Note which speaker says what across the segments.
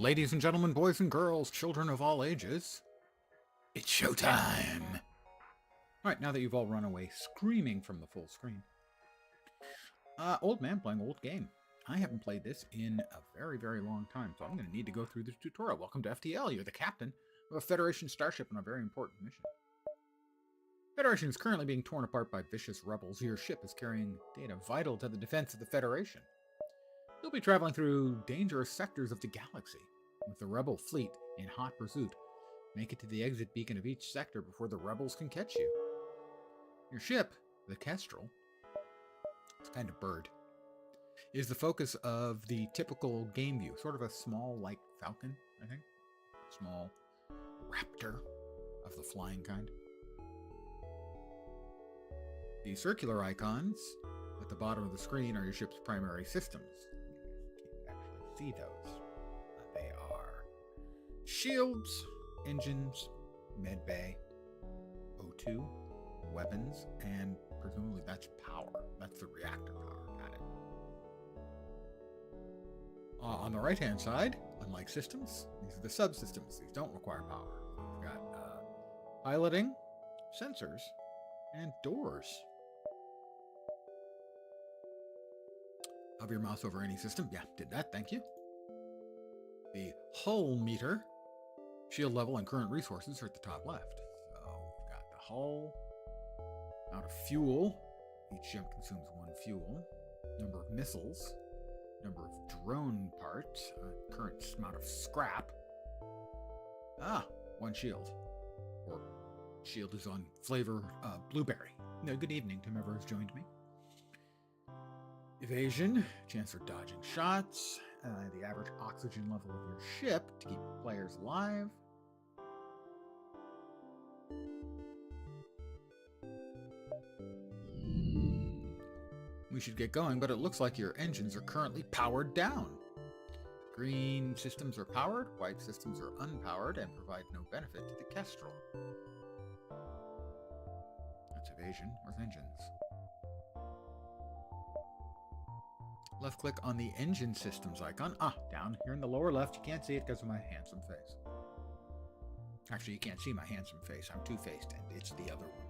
Speaker 1: ladies and gentlemen, boys and girls, children of all ages, it's showtime! Alright, now that you've all run away screaming from the full screen. Old man playing old game. I haven't played this in a very, very long time, so I'm going to need to go through this tutorial. Welcome to FTL. You're the captain of a Federation starship on a very important mission. Federation is currently being torn apart by vicious rebels. Your ship is carrying data vital to the defense of the Federation. You'll be traveling through dangerous sectors of the galaxy, with the rebel fleet in hot pursuit. Make it to the exit beacon of each sector before the rebels can catch you. Your ship, the Kestrel, it's a kind of bird, is the focus of the typical game view. Sort of a small, like, falcon, I think. Small raptor of the flying kind. The circular icons at the bottom of the screen are your ship's primary systems. You can actually see those. They are shields, engines, medbay, O2, weapons, and presumably that's power. That's the reactor power. Got it. On the right-hand side, unlike systems, these are the subsystems. These don't require power. We've got piloting, sensors, and doors. Hover your mouse over any system. Yeah, did that. Thank you. The hull meter, shield level, and current resources are at the top left. So we've got the hull, amount of fuel. Each ship consumes one fuel. Number of missiles. Number of drone parts. Current amount of scrap. One shield. Or shield is on flavor blueberry. No, good evening to whoever has joined me. Evasion, chance for dodging shots, the average oxygen level of your ship to keep players alive. We should get going, but it looks like your engines are currently powered down. Green systems are powered, white systems are unpowered and provide no benefit to the Kestrel. That's evasion. Where's engines? Left click on the engine systems icon. Down here in the lower left. You can't see it because of my handsome face. Actually, you can't see my handsome face. I'm two-faced, and it's the other one.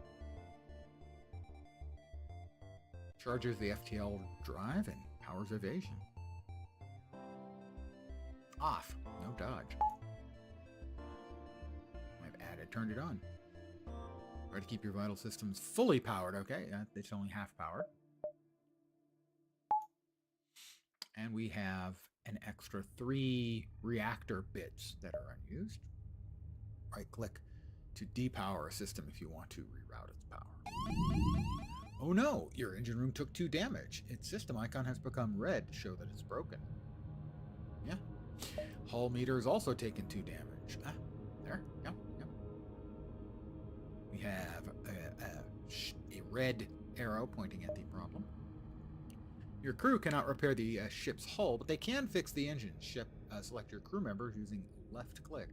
Speaker 1: Charges the FTL drive and powers evasion. Off. No dodge. I've turned it on. Try to keep your vital systems fully powered, okay? It's only half powered. And we have an extra 3 reactor bits that are unused. Right-click to depower a system if you want to reroute its power. Oh no! Your engine room took 2 damage. Its system icon has become red to show that it's broken. Yeah. Hull meter has also taken 2 damage. There. Yep. We have a red arrow pointing at the problem. Your crew cannot repair the ship's hull, but they can fix the engine. Select your crew members using left click.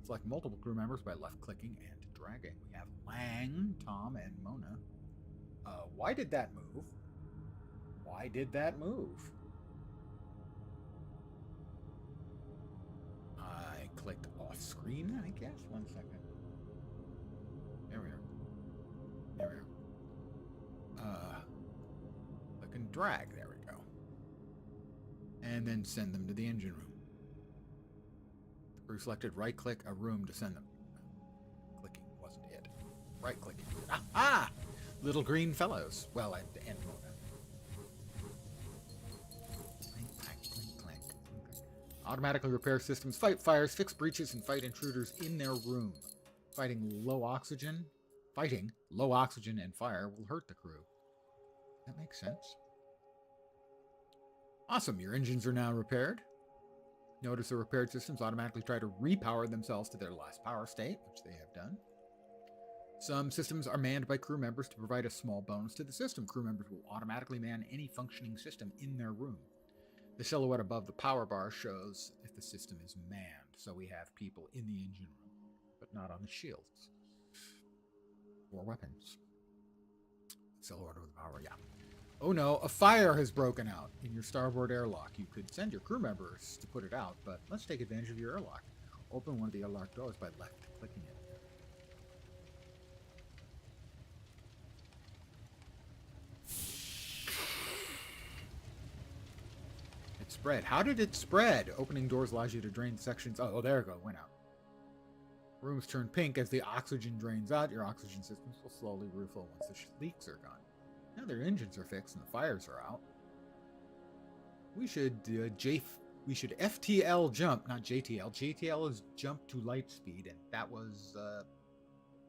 Speaker 1: Select multiple crew members by left clicking and dragging. We have Lang, Tom, and Mona. Why did that move? Why did that move? I clicked off screen, I guess. 1 second. There we are. Click and drag. There we go. And then send them to the engine room. The crew selected right-click a room to send them. Clicking wasn't it. Right-clicking. Little green fellows. Well, and Mona. Clink, clank, clink, clank, clink, clank. Automatically repair systems, fight fires, fix breaches, and fight intruders in their room. Fighting low oxygen and fire will hurt the crew. That makes sense. Awesome, your engines are now repaired. Notice the repaired systems automatically try to repower themselves to their last power state, which they have done. Some systems are manned by crew members to provide a small bonus to the system. Crew members will automatically man any functioning system in their room. The silhouette above the power bar shows if the system is manned, so we have people in the engine room, but not on the shields. Or weapons. Silhouette of the power, yeah. Oh no, a fire has broken out in your starboard airlock. You could send your crew members to put it out, but let's take advantage of your airlock. Open one of the airlock doors by left-clicking it. It spread. How did it spread? Opening doors allows you to drain sections. Oh, there it goes. Went out. Rooms turn pink as the oxygen drains out. Your oxygen systems will slowly refill once the leaks are gone. Now their engines are fixed and the fires are out. We should FTL jump, not JTL. JTL is jump to light speed, and that was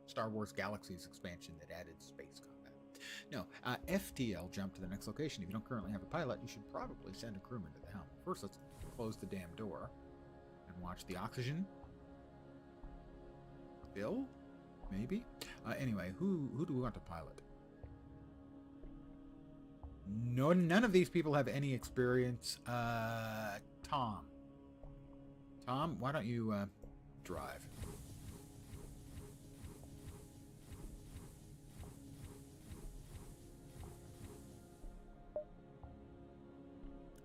Speaker 1: Star Wars Galaxy's expansion that added space combat. No, FTL jump to the next location. If you don't currently have a pilot, you should probably send a crewman to the helm. First, let's close the damn door and watch the oxygen fill. Maybe. Anyway, who do we want to pilot? No, none of these people have any experience. Tom. Tom, why don't you drive?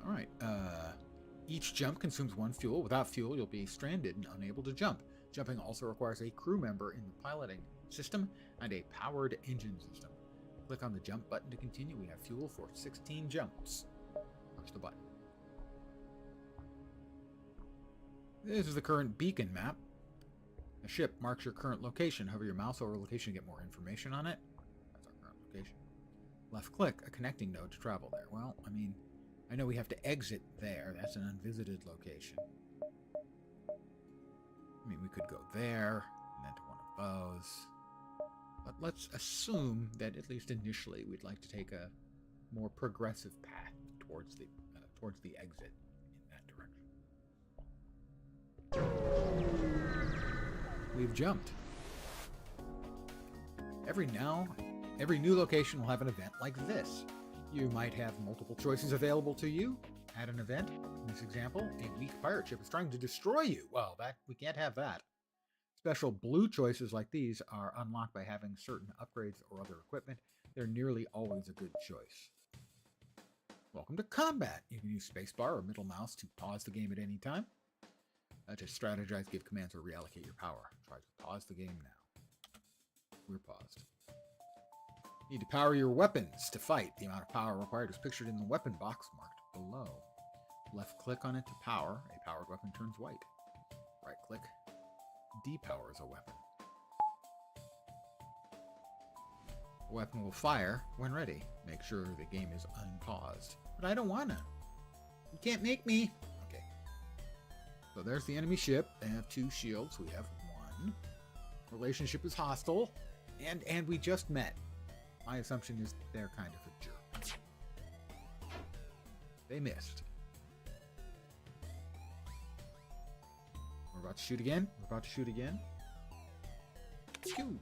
Speaker 1: All right. Each jump consumes 1 fuel. Without fuel, you'll be stranded and unable to jump. Jumping also requires a crew member in the piloting system and a powered engine system. Click on the jump button to continue. We have fuel for 16 jumps. Push the button. This is the current beacon map. A ship marks your current location. Hover your mouse over location to get more information on it. That's our current location. Left click a connecting node to travel there. Well, I mean, I know we have to exit there. That's an unvisited location. I mean, we could go there and then to one of those. But let's assume that at least initially we'd like to take a more progressive path towards the exit in that direction. We've jumped. Every new location will have an event like this. You might have multiple choices available to you at an event. In this example, a weak pirate ship is trying to destroy you. Well, we can't have that. Special blue choices like these are unlocked by having certain upgrades or other equipment. They're nearly always a good choice. Welcome to combat. You can use spacebar or middle mouse to pause the game at any time. To strategize, give commands, or reallocate your power. Try to pause the game now. We're paused. Need to power your weapons to fight. The amount of power required is pictured in the weapon box marked below. Left click on it to power. A powered weapon turns white. Right click depowers a weapon. A weapon will fire when ready. Make sure the game is unpaused. But I don't wanna. You can't make me. Okay. So there's the enemy ship. They have 2 shields. We have 1. Relationship is hostile. And we just met. My assumption is they're kind of a jerk. They missed. We're about to shoot again. Pew!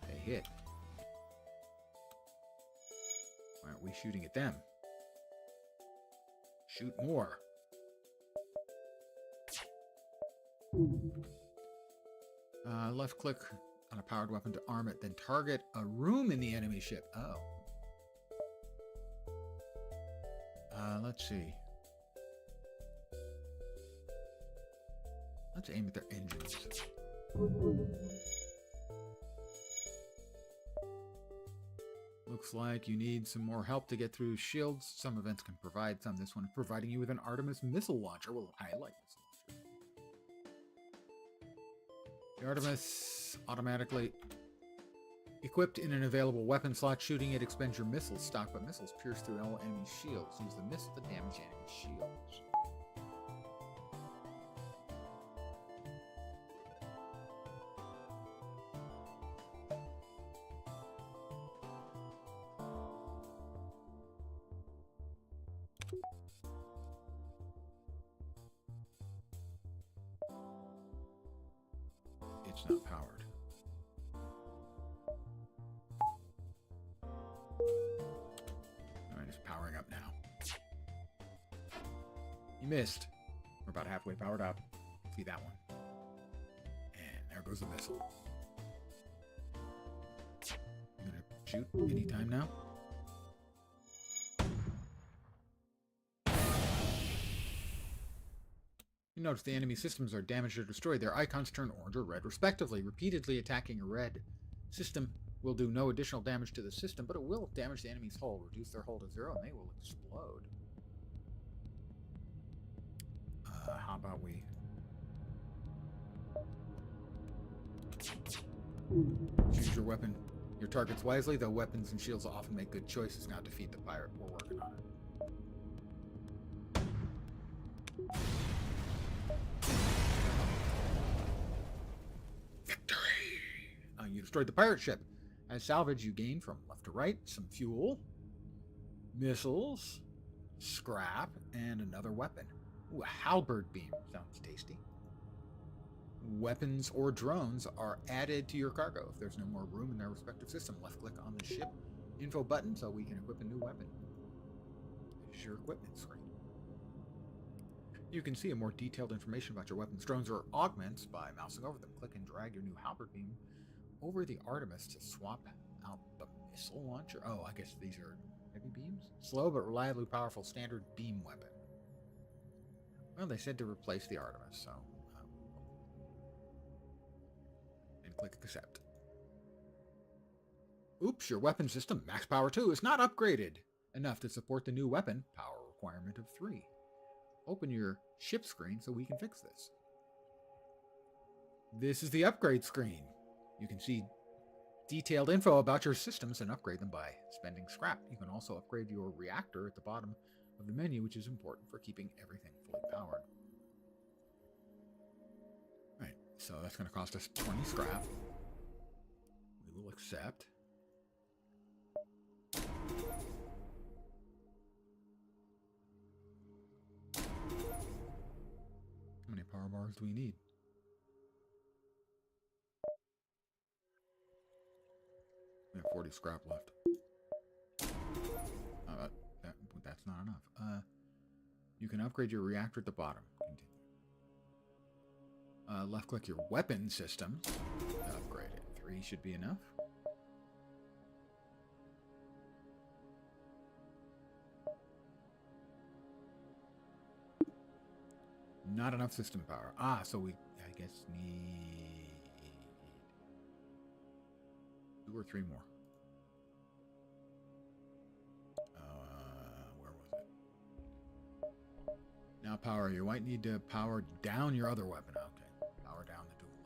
Speaker 1: They hit. Why aren't we shooting at them? Shoot more. Left click on a powered weapon to arm it, then target a room in the enemy ship. Oh. Let's see. Let's aim at their engines. Looks like you need some more help to get through shields. Some events can provide some. This one providing you with an Artemis missile launcher. Well, I like missile launchers. The Artemis automatically equipped in an available weapon slot. Shooting it expends your missile stock, but missiles pierce through all enemy shields. Use the missile to damage enemy shields. It's not powered. Alright, it's powering up now. You missed. We're about halfway powered up. See that one. And there goes the missile. You gonna shoot anytime now? You notice the enemy systems are damaged or destroyed. Their icons turn orange or red, respectively. Repeatedly attacking a red system will do no additional damage to the system, but it will damage the enemy's hull, reduce their hull to 0, and they will explode. How about we... choose your weapon. Your targets wisely, though weapons and shields often make good choices. Now defeat the pirate. We're working on it. Victory! You destroyed the pirate ship. As salvage, you gain from left to right some fuel, missiles, scrap, and another weapon. Ooh, a halberd beam. Sounds tasty. Weapons or drones are added to your cargo. If there's no more room in their respective system, left-click on the ship info button so we can equip a new weapon. This is your equipment screen. You can see a more detailed information about your weapons, drones, or augments by mousing over them. Click and drag your new halberd beam over the Artemis to swap out the missile launcher. Oh, I guess these are heavy beams? Slow but reliably powerful standard beam weapon. Well, they said to replace the Artemis, so... and click accept. Oops, your weapon system, max power 2, is not upgraded enough to support the new weapon, power requirement of 3. Open your ship screen so we can fix this. This is the upgrade screen. You can see detailed info about your systems and upgrade them by spending scrap. You can also upgrade your reactor at the bottom of the menu, which is important for keeping everything fully powered. Right, so that's going to cost us 20 scrap. We will accept. How many power bars do we need? We have 40 scrap left. That's not enough. You can upgrade your reactor at the bottom. Continue. Left-click your weapon system. Upgrade it. 3 should be enough. Not enough system power. So we, I guess, need 2 or 3 more. Where was it? Now power. You might need to power down your other weapon. Okay. Power down the dual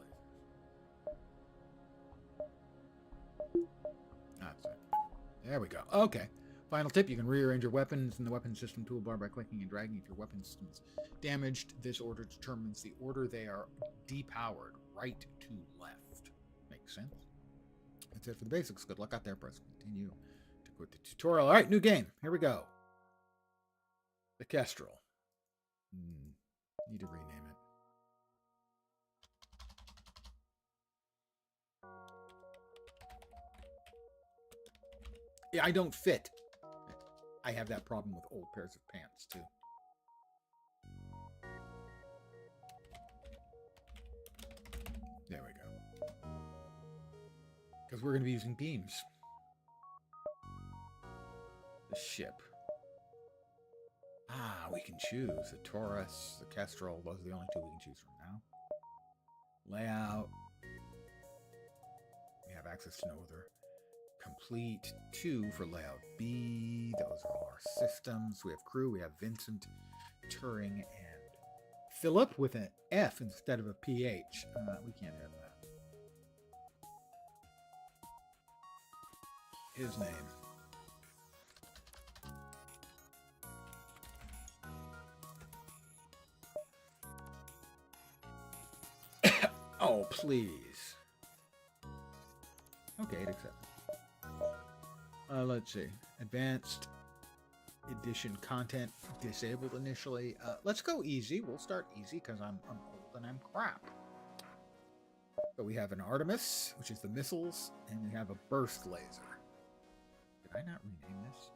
Speaker 1: lasers. That's it. There we go. Okay. Final tip, you can rearrange your weapons in the weapon system toolbar by clicking and dragging. If your weapon system is damaged, this order determines the order they are depowered, right to left. Makes sense? That's it for the basics. Good luck out there. Press continue to quit the tutorial. All right, new game. Here we go. The Kestrel. Need to rename it. Yeah, I don't fit. I have that problem with old pairs of pants, too. There we go. Because we're going to be using beams. The ship. We can choose. The Taurus, the Kestrel. Those are the only 2 we can choose from now. Layout. We have access to no other. Complete 2 for layout B. Those are all our systems. We have crew. We have Vincent, Turing, and Philip with an F instead of a PH. We can't have that. His name. Oh, please. Okay, it accepts. Let's see. Advanced edition content disabled initially. Let's go easy. We'll start easy because I'm old and I'm crap. So we have an Artemis, which is the missiles, and we have a burst laser. Did I not rename this?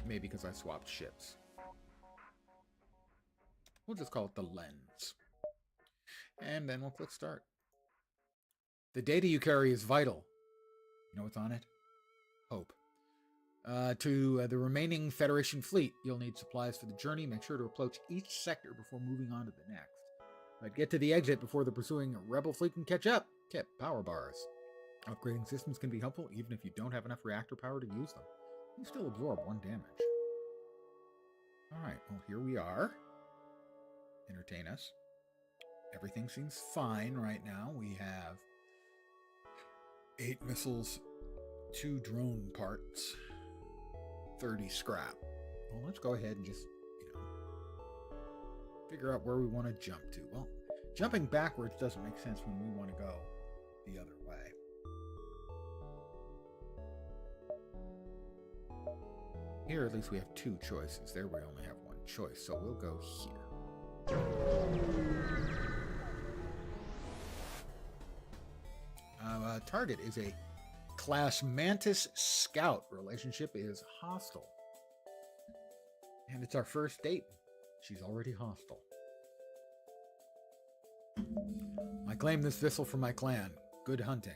Speaker 1: Maybe because I swapped ships. We'll just call it the lens. And then we'll click start. The data you carry is vital. You know what's on it? Hope. To the remaining Federation fleet, you'll need supplies for the journey. Make sure to approach each sector before moving on to the next. But get to the exit before the pursuing Rebel fleet can catch up. Tip, power bars. Upgrading systems can be helpful even if you don't have enough reactor power to use them. You still absorb 1 damage. Alright, well here we are. Entertain us. Everything seems fine right now. We have 8 missiles, 2 drone parts, 30 scrap. Well, let's go ahead and just, figure out where we want to jump to. Well, jumping backwards doesn't make sense when we want to go the other way. Here, at least we have 2 choices. There, we only have 1 choice, so we'll go here. Target is a Class Mantis Scout. Relationship is hostile. And it's our first date. She's already hostile. I claim this vessel for my clan. Good hunting.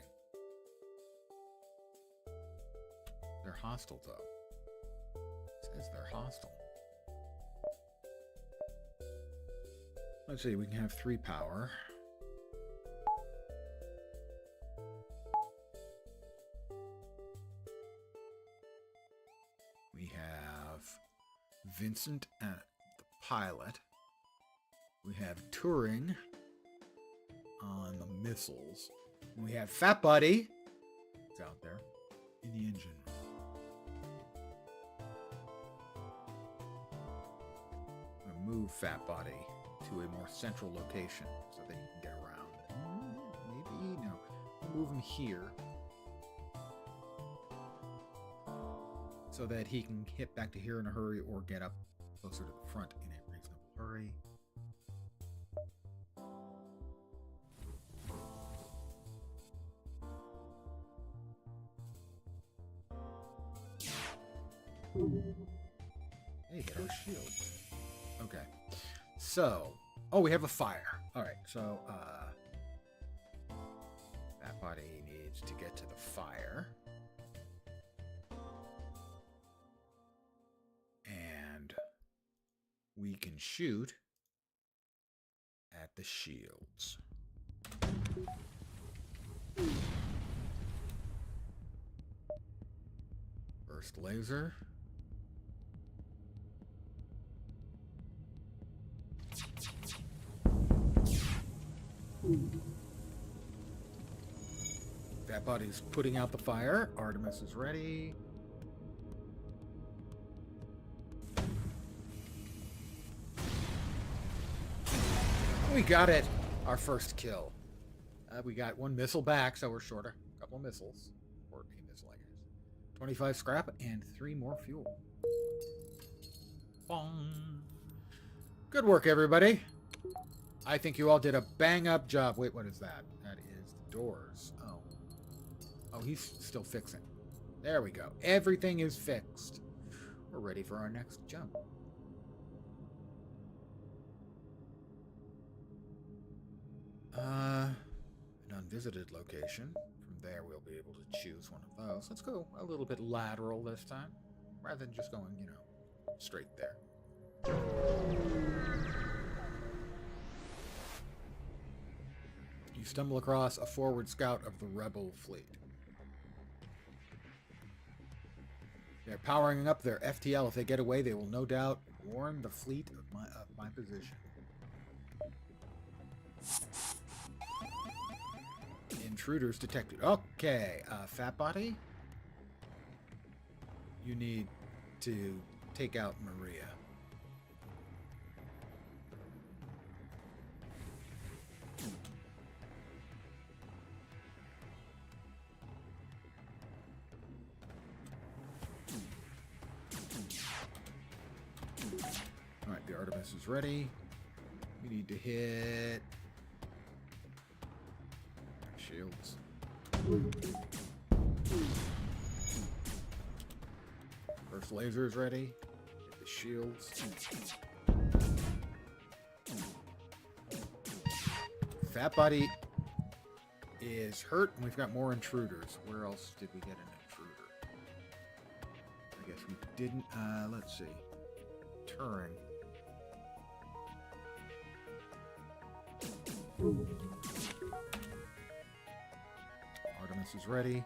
Speaker 1: They're hostile, though. It says they're hostile. Let's see, we can have 3 power. We have Vincent at the pilot. We have Turing on the missiles. We have Fat Buddy. It's out there in the engine room. I'm gonna move Fat Buddy to a more central location so that he can get around. Maybe no. We'll move him here so that he can hit back to here in a hurry or get up closer to the front in a reasonable hurry. Hey, hit our shield. Okay. So, we have a fire. Alright, so, that body needs to get to the fire. And we can shoot at the shields. First laser. That body's putting out the fire. Artemis is ready. We got it. Our first kill. We got 1 missile back, so we're short a couple of missiles. Or a missile, I guess. 25 scrap and 3 more fuel. Bong. Good work, everybody. I think you all did a bang-up job. Wait, what is that? That is the doors. Oh. Oh, he's still fixing. There we go. Everything is fixed. We're ready for our next jump. An unvisited location. From there, we'll be able to choose one of those. Let's go a little bit lateral this time, rather than just going, straight there. You stumble across a forward scout of the Rebel fleet. They're powering up their FTL. If they get away, they will no doubt warn the fleet of my position. Intruders detected. Okay, Fat Body. You need to take out Maria. Alright, the Artemis is ready. We need to hit shields. First laser is ready. Hit the shields. Fat Body is hurt, and we've got more intruders. Where else did we get an intruder? didn't, let's see. Turing. Artemis is ready.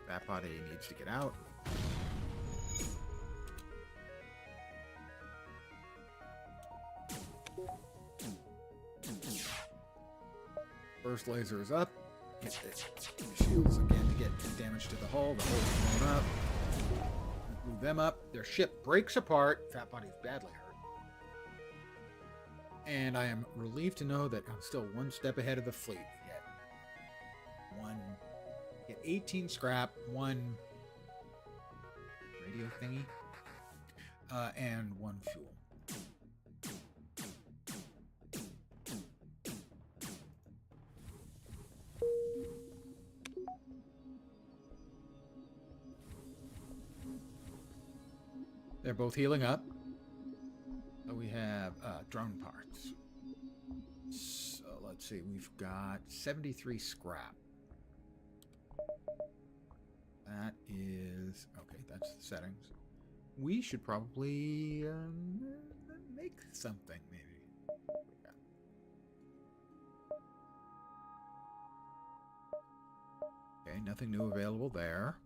Speaker 1: That body needs to get out. First laser is up. Hit the shields again to get damage to the hull. The hull's blown up. Move them up. Their ship breaks apart. Fat body's badly hurt. And I am relieved to know that I'm still one step ahead of the fleet. Get 18 scrap, 1 radio thingy, and 1 fuel. They're both healing up. So we have drone parts. So let's see, we've got 73 scrap. That is... okay, that's the settings. We should probably make something, maybe. Okay, nothing new available there.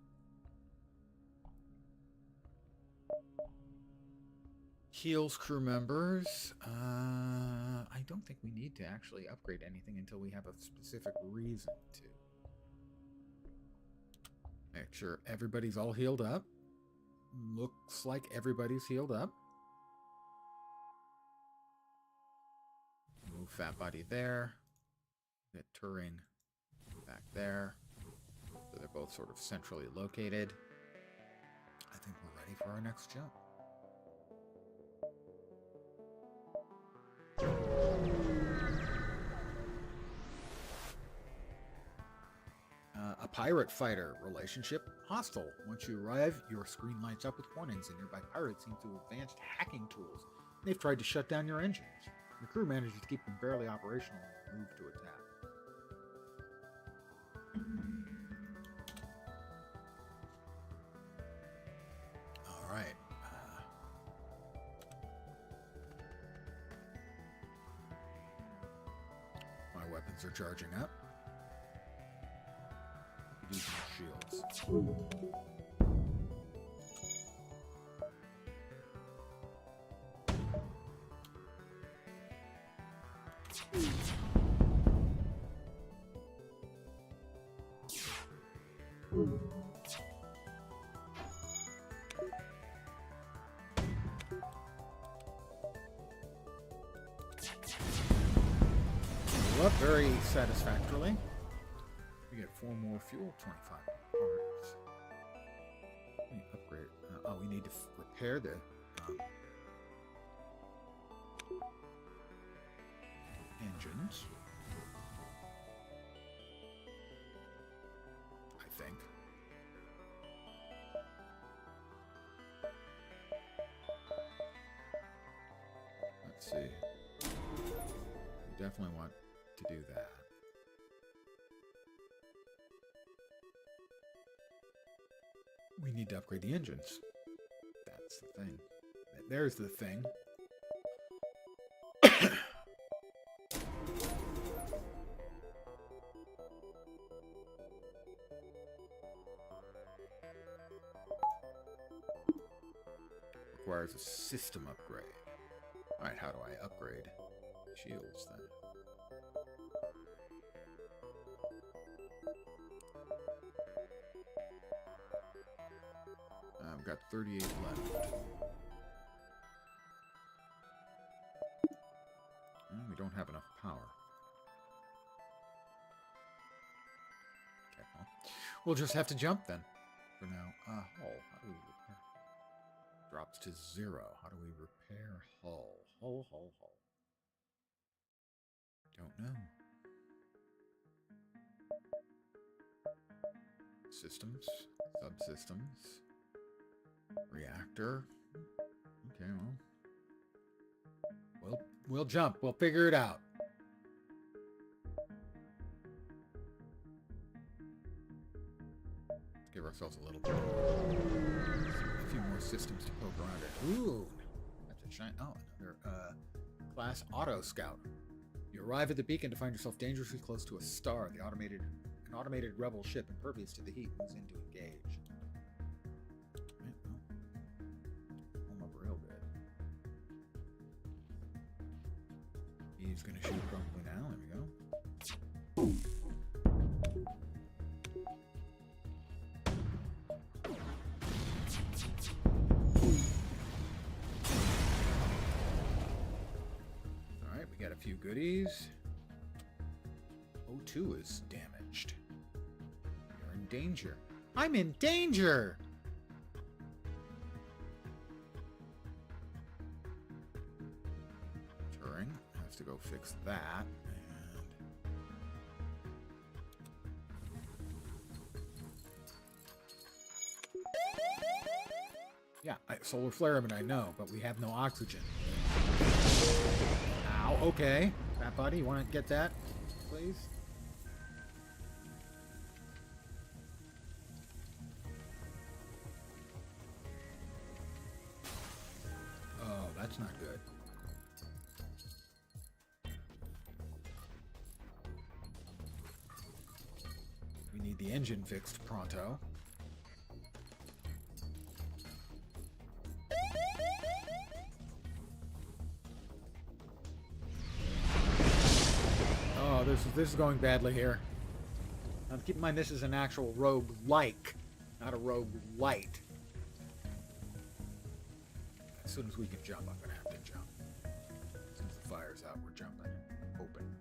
Speaker 1: Heals crew members. I don't think we need to actually upgrade anything until we have a specific reason to. Make sure everybody's all healed up. Looks like everybody's healed up. Move Fat Body there. Get Turing back there. So they're both sort of centrally located. I think we're ready for our next jump. A pirate fighter relationship hostile. Once you arrive, your screen lights up with warnings, and nearby pirates seem to have advanced hacking tools. They've tried to shut down your engines. Your crew manages to keep them barely operational and move to attack. All right. My weapons are charging up. Using shields. Well, very satisfactorily. We get 4 more fuel, 25 parts. We upgrade. We need to repair the engines. I think. Let's see. We definitely want to do that. We need to upgrade the engines. That's the thing. There's the thing. Requires a system upgrade. Alright, how do I upgrade shields then? I've got 38 left. We don't have enough power. Okay, well, we'll just have to jump then. For now. Hull. How do we repair? Drops to 0. How do we repair hull? Hull. Don't know. Systems. Subsystems. Reactor. Okay, well. We'll jump. We'll figure it out. Give ourselves a little bit. A few more systems to poke around it. Ooh, that's a shine. Oh, another class auto scout. You arrive at the beacon to find yourself dangerously close to a star. An automated rebel ship impervious to the heat moves in to engage. Right, well, warm up real good. He's gonna shoot probably now. There we go. Got a few goodies. O2 is damaged. You're in danger. I'm in danger! Turing has to go fix that. Yeah, solar flare, but I know, but we have no oxygen. Ow, okay. Fat buddy, you want to get that, please? Oh, that's not good. We need the engine fixed pronto. This is going badly here. Now keep in mind this is an actual rogue-like, not a rogue-lite. As soon as we can jump, I'm gonna have to jump. As soon as the fire's out, we're jumping. Open.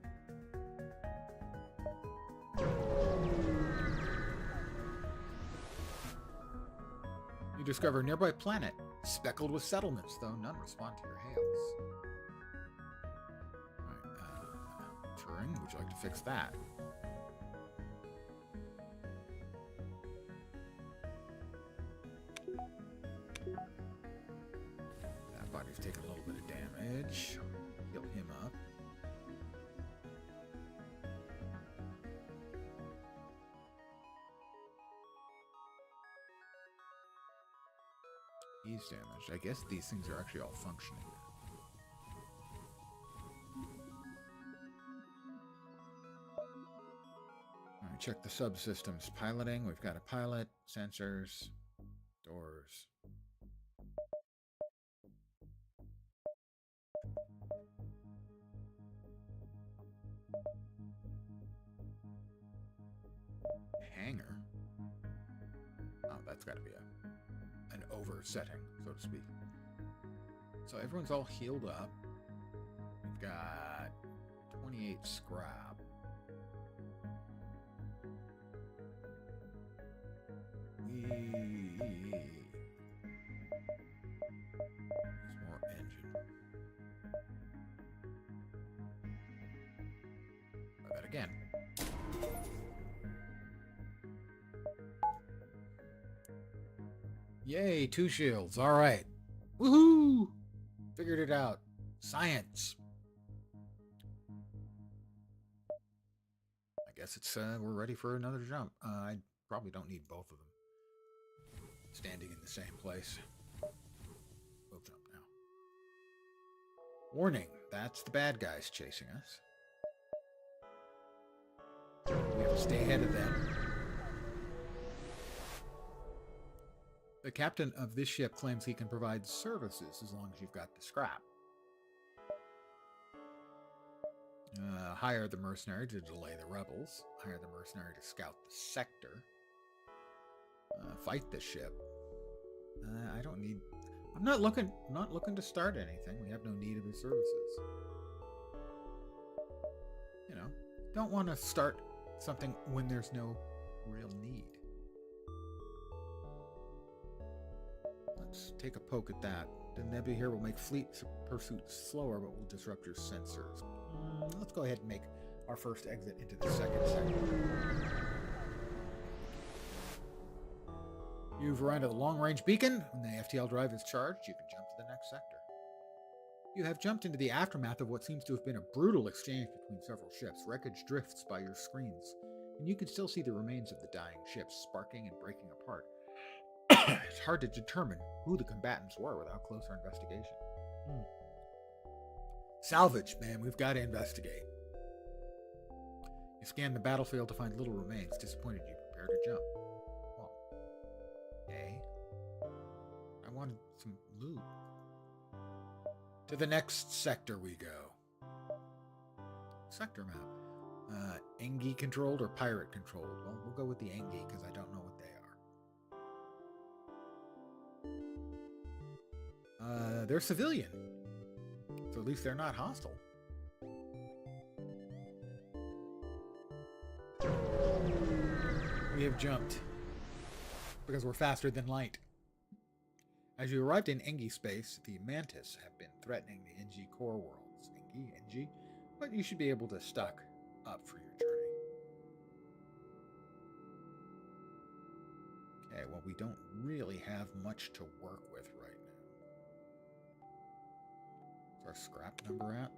Speaker 1: You discover a nearby planet, speckled with settlements, though none respond to your hails. Would you like to fix that? That body's taking a little bit of damage. Heal him up. He's damaged. I guess these things are actually all functioning. Check the subsystems. Piloting. We've got a pilot, sensors, doors. Hangar. Oh, that's got to be an over-setting, so to speak. So everyone's all healed up. We've got 28 scrap. More engine. Try that again. Yay, 2 shields. All right. Woohoo! Figured it out. Science. I guess it's we're ready for another jump. I probably don't need both of them standing in the same place. We'll jump now. Warning, that's the bad guys chasing us. We have to stay ahead of them. The captain of this ship claims he can provide services as long as you've got the scrap. Hire the mercenary to delay the rebels. Hire the mercenary to scout the sector. Fight the ship. I don't need. I'm not looking to start anything. We have no need of his services. You know, don't want to start something when there's no real need. Let's take a poke at that. The nebula here will make fleet pursuit slower, but will disrupt your sensors. Let's go ahead and make our first exit into the second sector. You've arrived at the long-range beacon. When the FTL drive is charged, you can jump to the next sector. You have jumped into the aftermath of what seems to have been a brutal exchange between several ships. Wreckage drifts by your screens. and you can still see the remains of the dying ships sparking and breaking apart. It's hard to determine who the combatants were without closer investigation. Salvage, man, we've got to investigate. You scan the battlefield to find little remains. Disappointed, you prepare to jump. Well, okay. I wanted some loot. To the next sector we go. Sector map. Engi controlled or pirate controlled? Well, we'll go with the Engi because I don't know what they are. They're civilian. So at least they're not hostile. We have jumped. Because we're faster than light. As you arrived in Engi space, the Mantis have been threatening the Engi core worlds. Engi? But you should be able to stock up for your journey. Okay, well, we don't really have much to work with right now. Where's our scrap number at?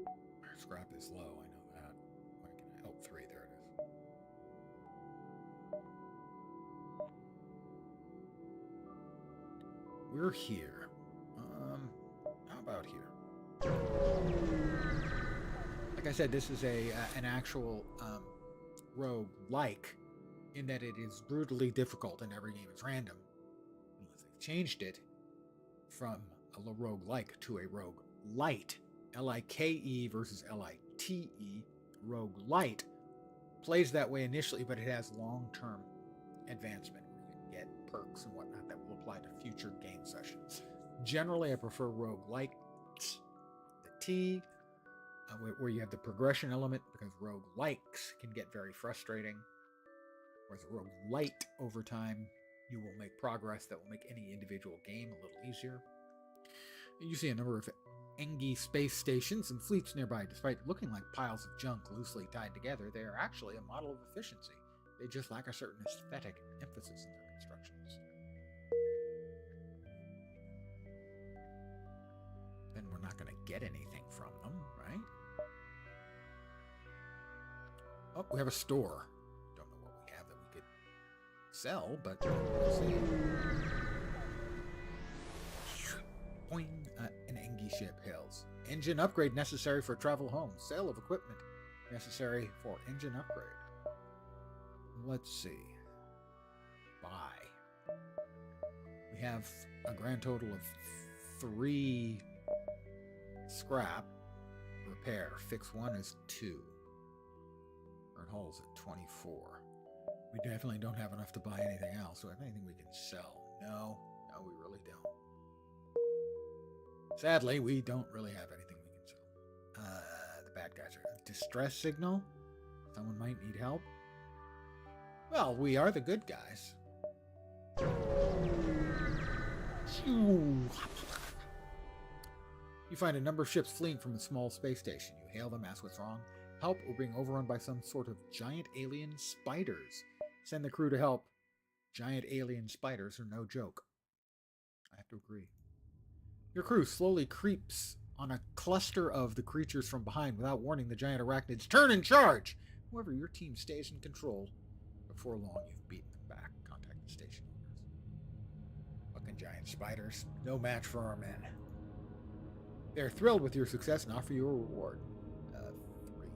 Speaker 1: Our scrap is low, I know that. Why can I? Oh, 3, there it is. We're here. How about here? Like I said, this is an actual rogue-like, in that it is brutally difficult and every game is random. Unless they've changed it from a rogue-like to a rogue-lite. L-I-K-E versus L-I-T-E. Rogue-lite plays that way initially, but it has long-term advancement where you can get perks and whatnot that will apply to future game sessions. Generally, I prefer rogue-like. The T, where you have the progression element, because rogue-likes can get very frustrating. Whereas a rogue-lite, over time, you will make progress that will make any individual game a little easier. You see a number of Engi space stations and fleets nearby. Despite looking like piles of junk loosely tied together, they are actually a model of efficiency. They just lack a certain aesthetic emphasis in their constructions. Then we're not going to get anything from them, right? Oh, we have a store. Don't know what we have that we could sell, but we'll see. Boing, an Engi ship hails. Engine upgrade necessary for travel home. Sale of equipment necessary for engine upgrade. Let's see. Buy. We have a grand total of 3 scrap. Repair. Fix 1 is 2. Current hull is at 24. We definitely don't have enough to buy anything else. So if anything we can sell. No, we really don't. Sadly, we don't really have anything we can sell. The bad guys are distress signal. Someone might need help. Well, we are the good guys. You find a number of ships fleeing from a small space station. You hail them, ask what's wrong. Help or being overrun by some sort of giant alien spiders. Send the crew to help. Giant alien spiders are no joke. I have to agree. Your crew slowly creeps on a cluster of the creatures from behind. Without warning, the giant arachnids turn and charge. However, your team stays in control. Before long, you've beaten them back. Contact the station owners. Fucking giant spiders. No match for our men. They're thrilled with your success and offer you a reward. 3.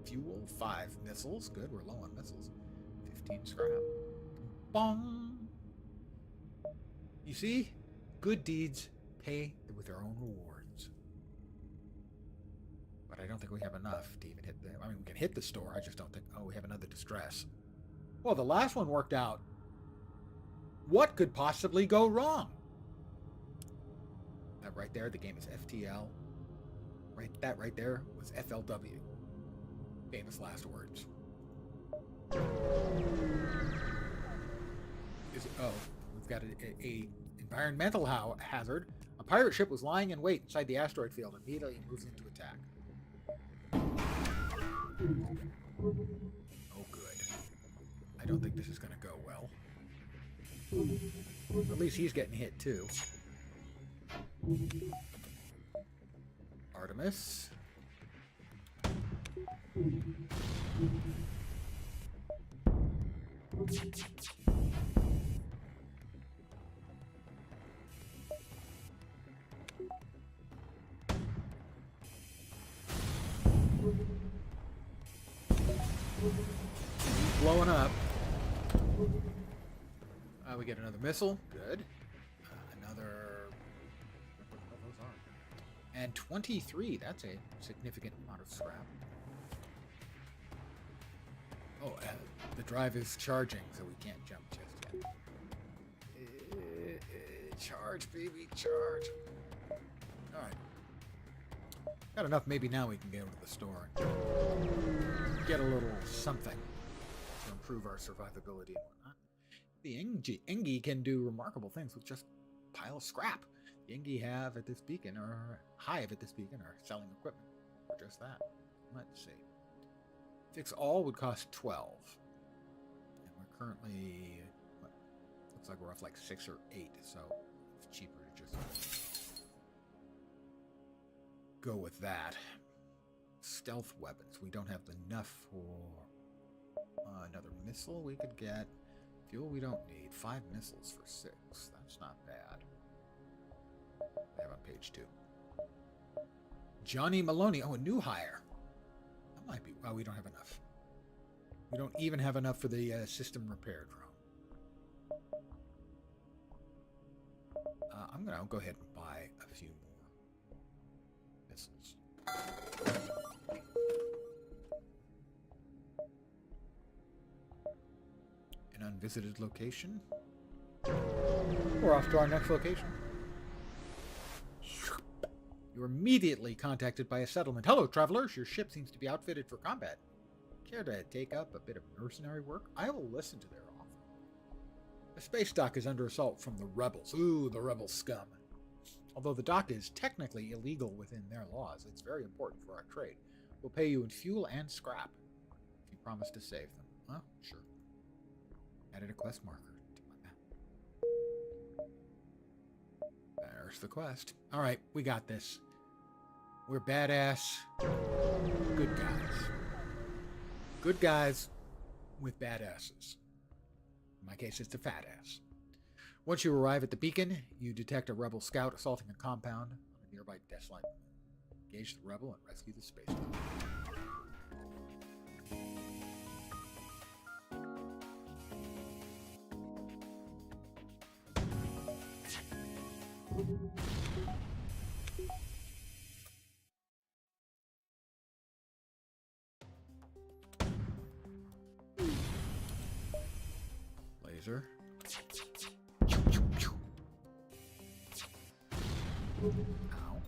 Speaker 1: Fuel. 5 missiles. Good, we're low on missiles. 15 scrap. Bong! You see? Good deeds pay with their own rewards. But I don't think we have enough to even hit the... I mean, we can hit the store. I just don't think... Oh, we have another distress. Well, the last one worked out. What could possibly go wrong? That right there, the game is FTL. That right there was FLW. Famous last words. We've got a environmental hazard. A pirate ship was lying in wait inside the asteroid field and immediately moves into attack. Oh, good. I don't think this is going to go well. At least he's getting hit, too. Artemis. Blowing up. We get another missile. Good. Another... What the hell those are? And 23. That's a significant amount of scrap. Oh, the drive is charging, so we can't jump just yet. Charge, baby, charge. Alright. Got enough. Maybe now we can go to the store and get a little something to improve our survivability and whatnot. The Engi can do remarkable things with just a pile of scrap. The Engi have at this beacon, or Hive at this beacon, are selling equipment for just that. Let's see. Fix all would cost 12. And we're currently, what, looks like we're off like 6 or 8, so it's cheaper to just go with that. Stealth weapons. We don't have enough for another missile we could get. Fuel we don't need. 5 missiles for 6. That's not bad. They have on page 2. Johnny Maloney. Oh, a new hire. That might be... Well, we don't have enough. We don't even have enough for the system repair drone. I'm going to go ahead and buy a few more missiles. An unvisited location. We're off to our next location. You are immediately contacted by a settlement. Hello, travelers. Your ship seems to be outfitted for combat. Care to take up a bit of mercenary work? I will listen to their offer. The space dock is under assault from the rebels. Ooh, the rebel scum. Although the dock is technically illegal within their laws, it's very important for our trade. We'll pay you in fuel and scrap if you promise to save them. Huh? Sure. Added a quest marker to my map. There's the quest. Alright, we got this. We're badass. Good guys. Good guys with badasses. In my case, it's a fat ass. Once you arrive at the beacon, you detect a rebel scout assaulting a compound on a nearby desk line. Engage the rebel and rescue the space dock. Laser. Ow.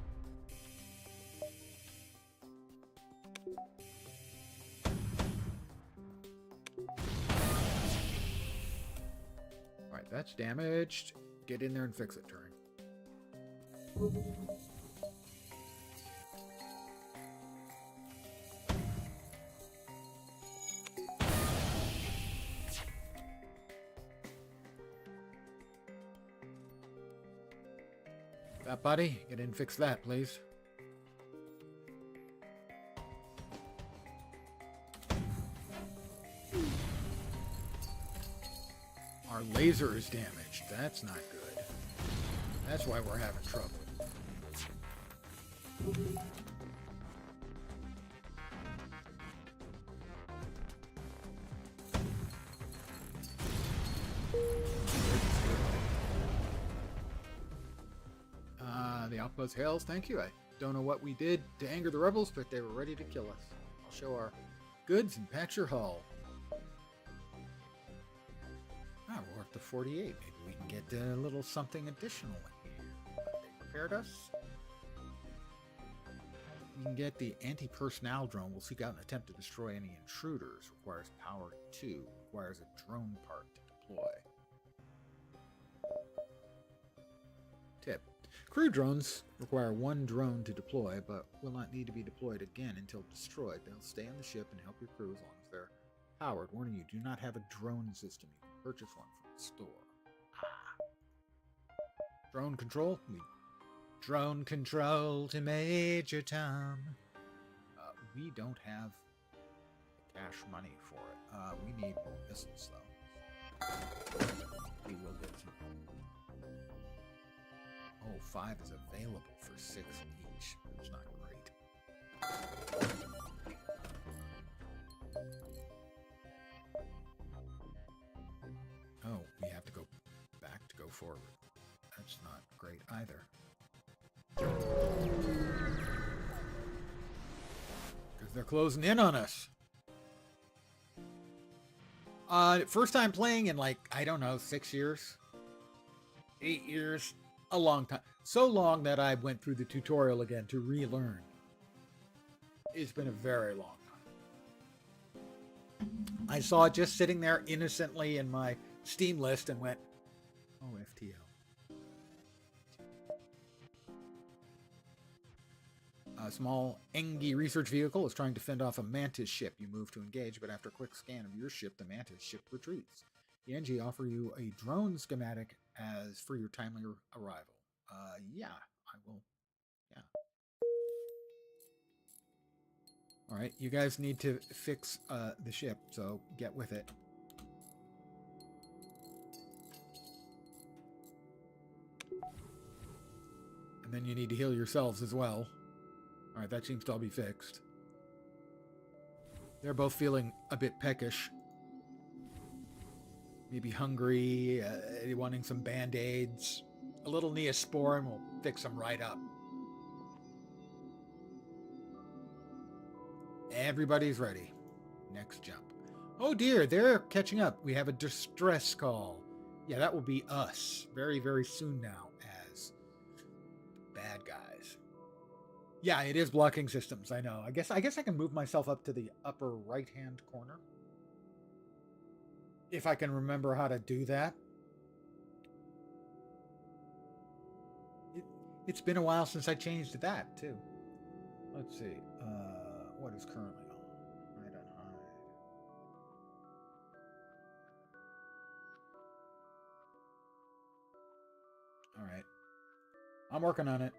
Speaker 1: Alright, that's damaged. Get in there and fix it, Turing. That buddy, get in and fix that, please. Our laser is damaged. That's not good. That's why we're having trouble. The outpost hails. Thank you. I don't know what we did to anger the rebels, but they were ready to kill us. I'll show our goods and patch your hull. Ah, we're up to 48. Maybe we can get a little something additional in here. They prepared us. You can get the anti-personnel drone. We'll seek out and attempt to destroy any intruders. Requires power 2. Requires a drone part to deploy. Tip. Crew drones require 1 drone to deploy, but will not need to be deployed again until destroyed. They'll stay on the ship and help your crew as long as they're powered. Warning you, do not have a drone system. You can purchase one from the store. Drone control? Drone control to Major Tom. We don't have cash money for it. We need missiles, though. We will get some. Oh, 5 is available for 6 each. That's not great. Oh, we have to go back to go forward. That's not great either. Because they're closing in on us. First time playing in like, I don't know, 6 years? 8 years? A long time. So long that I went through the tutorial again to relearn. It's been a very long time. I saw it just sitting there innocently in my Steam list and went, oh, FTL. A small Engi research vehicle is trying to fend off a Mantis ship. You move to engage, but after a quick scan of your ship, the Mantis ship retreats. The Engi offer you a drone schematic as for your timely arrival. Yeah, I will. Yeah. All right, you guys need to fix the ship, so get with it. And then you need to heal yourselves as well. All right, that seems to all be fixed. They're both feeling a bit peckish. Maybe hungry, wanting some Band-Aids. A little Neosporin will fix them right up. Everybody's ready. Next jump. Oh dear, they're catching up. We have a distress call. Yeah, that will be us very, very soon now as bad guys. Yeah, it is blocking systems. I know. I guess I can move myself up to the upper right-hand corner. If I can remember how to do that. It's been a while since I changed that, too. Let's see. What is currently on? Hide on hide. All right. I'm working on it.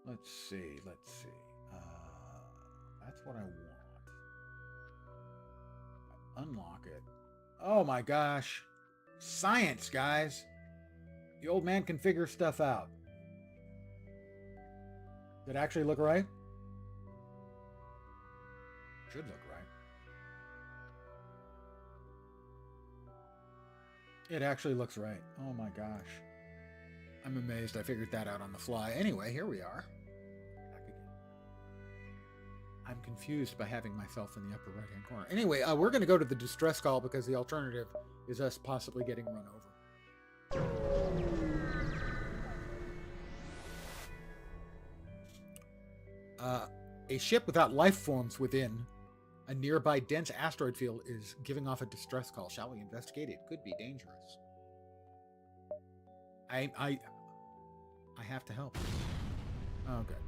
Speaker 1: Let's see. That's what I want. Unlock it. Oh my gosh. Science, guys. The old man can figure stuff out. Did it actually look right? Should look right. It actually looks right. Oh my gosh. I'm amazed I figured that out on the fly. Anyway, here we are. Back again. I'm confused by having myself in the upper right-hand corner. Anyway, we're going to go to the distress call because the alternative is us possibly getting run over. A ship without life forms within a nearby dense asteroid field is giving off a distress call. Shall we investigate? It could be dangerous. I have to help. Oh, good.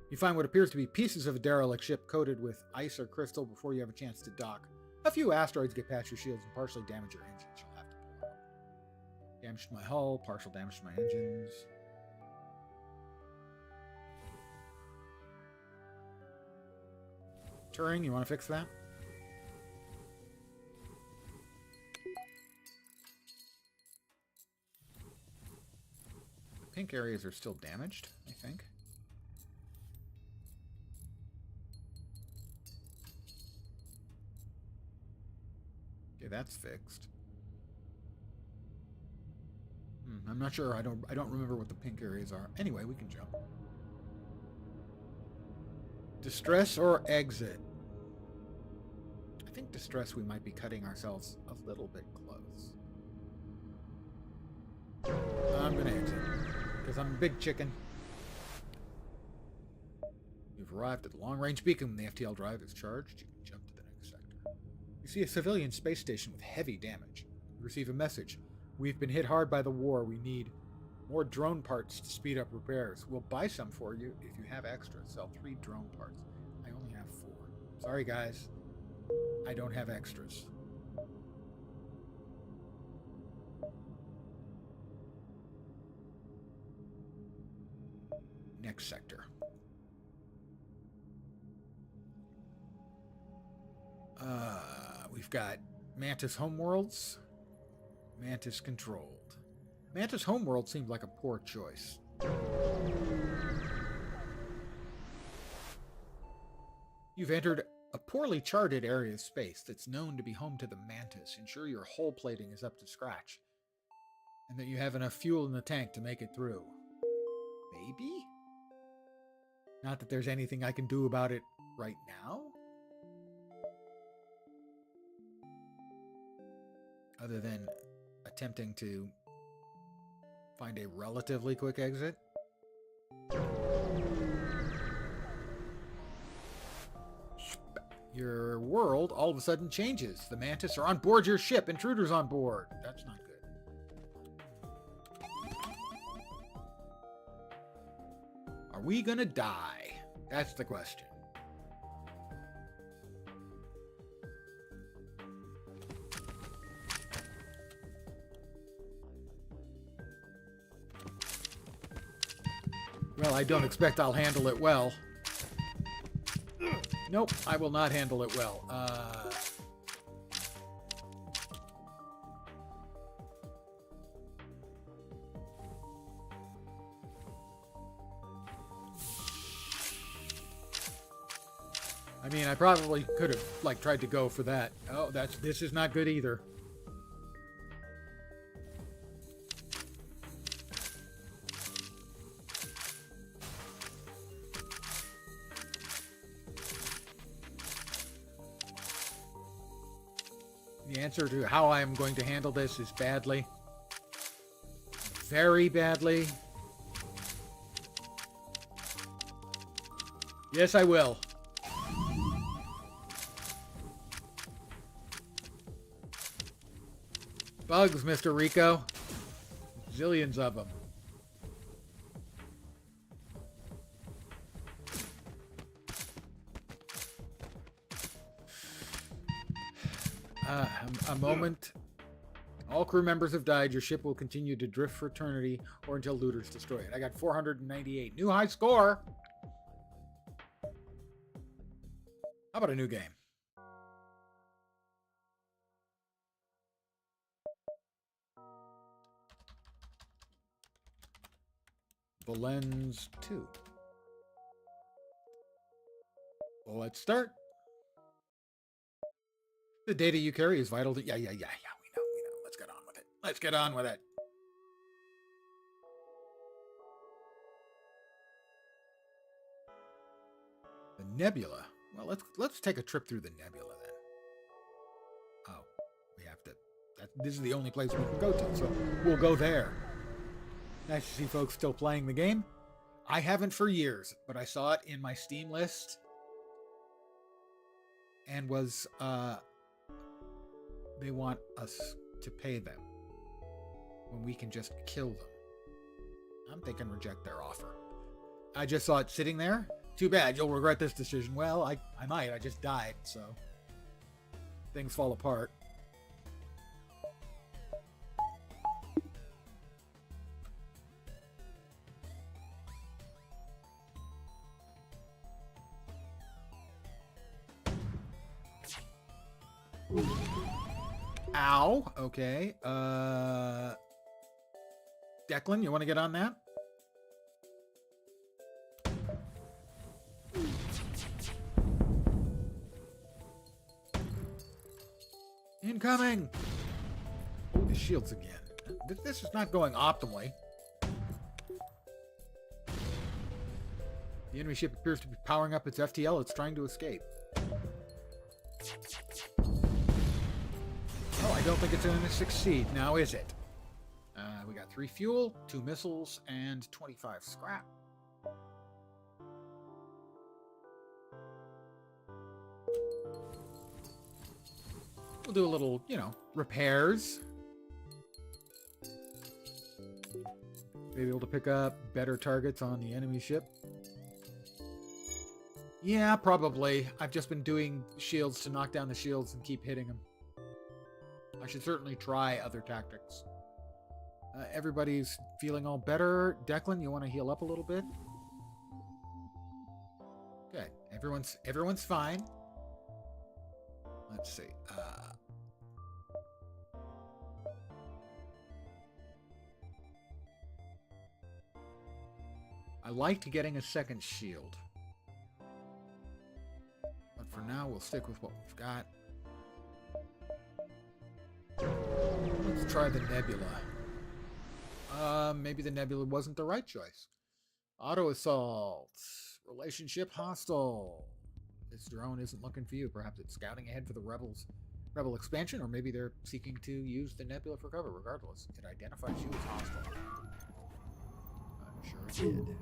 Speaker 1: You find what appears to be pieces of a derelict ship coated with ice or crystal before you have a chance to dock. A few asteroids get past your shields and partially damage your engines. You'll have to pull out. Damage to my hull, partial damage to my engines. Turing, you want to fix that? The pink areas are still damaged, I think. Okay, that's fixed. I'm not sure. I don't remember what the pink areas are. Anyway, we can jump. Distress or exit? I think distress, we might be cutting ourselves a little bit close. I'm going to exit, because I'm a big chicken. You've arrived at the long-range beacon. When the FTL drive is charged, you can jump to the next sector. You see a civilian space station with heavy damage. You receive a message. We've been hit hard by the war. We need more drone parts to speed up repairs. We'll buy some for you if you have extras. Sell 3 drone parts. I only have 4. Sorry, guys. I don't have extras. next sector. We've got Mantis Homeworlds, Mantis Controlled. Mantis Homeworld seemed like a poor choice. You've entered a poorly charted area of space that's known to be home to the Mantis. Ensure your hull plating is up to scratch, and that you have enough fuel in the tank to make it through. Maybe? Not that there's anything I can do about it right now? Other than attempting to find a relatively quick exit? Your world all of a sudden changes. The Mantis are on board your ship. Intruders on board. That's not good. Are we gonna die? That's the question. Well, I don't expect I'll handle it well. Nope, I will not handle it well. I mean, I probably could have, like, tried to go for that. Oh, this is not good either. The answer to how I am going to handle this is badly. Very badly. Yes, I will. Bugs, Mr. Rico. Zillions of them. A moment. All crew members have died. Your ship will continue to drift for eternity or until looters destroy it. I got 498. New high score! How about a new game? The Lens 2. Well, let's start. The data you carry is vital to... Yeah. We know. Let's get on with it. Let's get on with it. The nebula. Well, let's take a trip through the nebula then. Oh, we have to... This is the only place we can go to, so we'll go there. Nice to see folks still playing the game. I haven't for years, but I saw it in my Steam list and was... They want us to pay them when we can just kill them. I'm thinking reject their offer. I just saw it sitting there. Too bad, you'll regret this decision. Well, I might. I just died, so things fall apart. Ow. Okay. Declan, you want to get on that? Incoming! Oh, the shields again. This is not going optimally. The enemy ship appears to be powering up its FTL. It's trying to escape. Oh, I don't think it's going to succeed now, is it? We got 3 fuel, 2 missiles, and 25 scrap. We'll do a little, repairs. Maybe able to pick up better targets on the enemy ship. Yeah, probably. I've just been doing shields to knock down the shields and keep hitting them. I should certainly try other tactics. Everybody's feeling all better. Declan, you want to heal up a little bit? Everyone's fine. Let's see. I liked getting a second shield. But for now, we'll stick with what we've got. Let's try the nebula. Maybe the nebula wasn't the right choice. Auto assault. Relationship hostile. This drone isn't looking for you. Perhaps it's scouting ahead for the rebel expansion, or maybe they're seeking to use the nebula for cover. Regardless, it identifies you as hostile. I'm sure it did.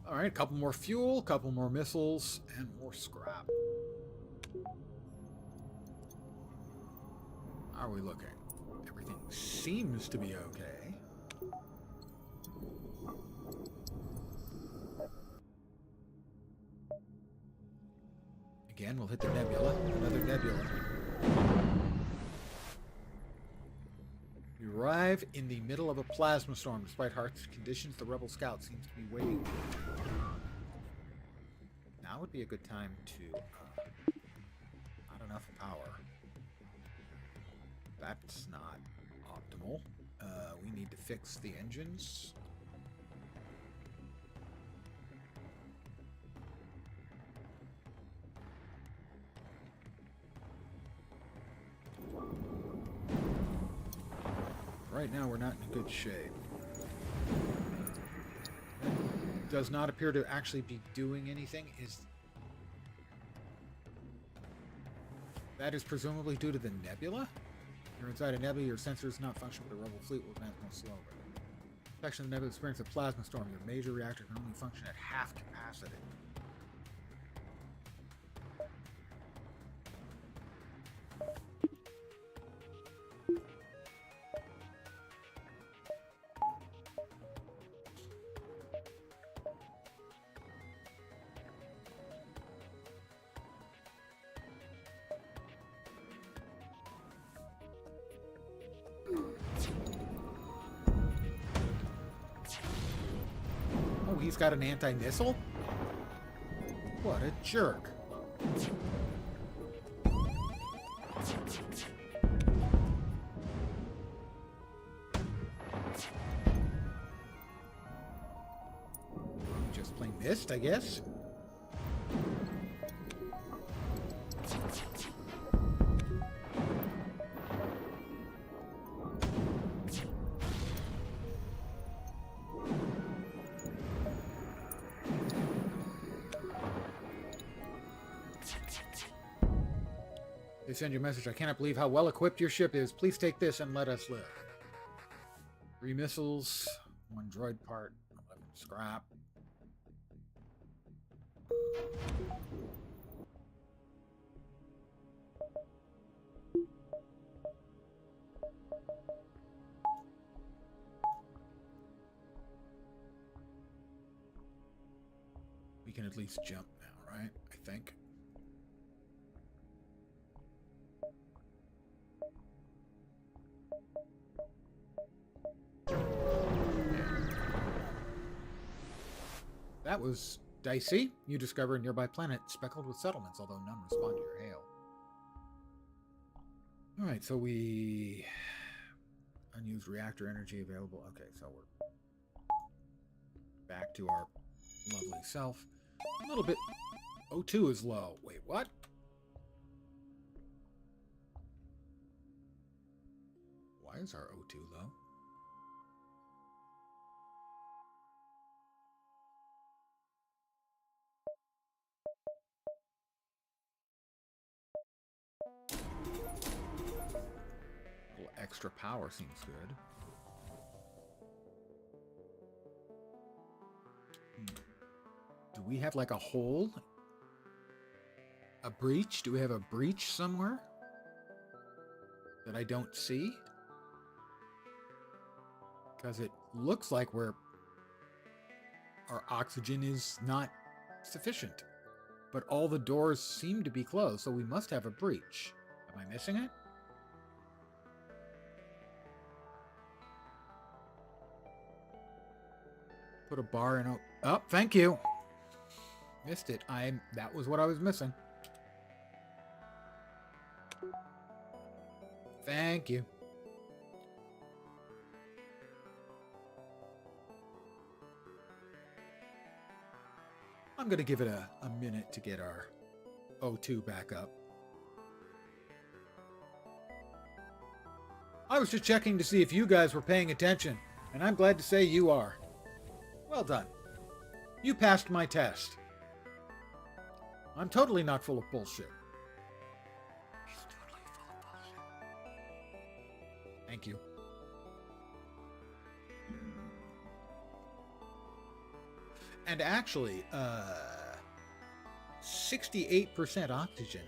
Speaker 1: All right, a couple more fuel, couple more missiles, and more scrap. How are we looking? Everything seems to be okay. Again, we'll hit the nebula. Another nebula. We arrive in the middle of a plasma storm. Despite harsh conditions, the rebel scout seems to be waiting. Now would be a good time to... not enough power. That's not optimal. We need to fix the engines. Right now, we're not in good shape. Does not appear to actually be doing anything. That is presumably due to the nebula? You're inside a nebula, your sensors not function with the rebel fleet will advance more slowly. Section of the nebula experience a plasma storm. Your major reactor can only function at half capacity. Oh, he's got an anti-missile? What a jerk. Just plain missed, I guess. They send you a message. I cannot believe how well equipped your ship is. Please take this and let us live. 3 missiles, 1 droid part, 11 scrap. We can at least jump now, right? I think. That was dicey. You discover a nearby planet speckled with settlements, although none respond to your hail. Alright, so we... unused reactor energy available. Okay, so we're back to our lovely self. A little bit... O2 is low. Wait, what? Why is our O2 low? A little extra power seems good. Do we have like a hole? A breach? Do we have a breach somewhere that I don't see? Because it looks like our oxygen is not sufficient. But all the doors seem to be closed, so we must have a breach. Am I missing it? Put a bar in. Oh, thank you. Missed it. That was what I was missing. Thank you. I'm going to give it a minute to get our O2 back up. I was just checking to see if you guys were paying attention, and I'm glad to say you are. Well done. You passed my test. I'm totally not full of bullshit. He's totally full of bullshit. Thank you. And actually, 68% oxygen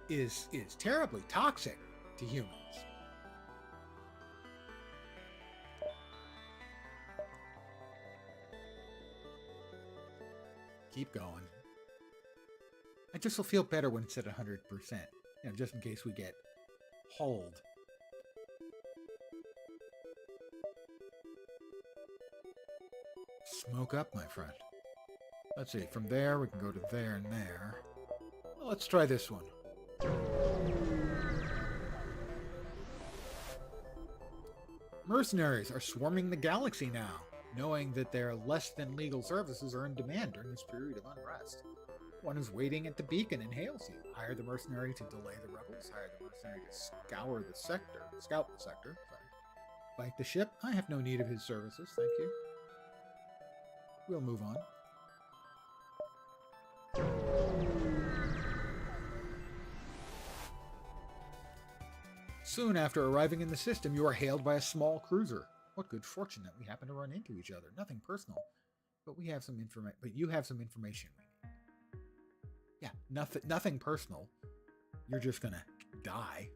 Speaker 1: is terribly toxic to humans. Keep going. I just will feel better when it's at 100%. You know, just in case we get hauled. Smoke up, my friend. Let's see, from there we can go to there and there. Well, let's try this one. Mercenaries are swarming the galaxy now, knowing that their less-than-legal services are in demand during this period of unrest. One is waiting at the beacon and hails you. Hire the mercenary to delay the rebels. Hire the mercenary to scout the sector. Sorry. Fight the ship. I have no need of his services, thank you. We'll move on. Soon after arriving in the system, you are hailed by a small cruiser. What good fortune that we happen to run into each other. Nothing personal, but we have some information. But you have some information we need. Yeah, nothing personal. You're just gonna die.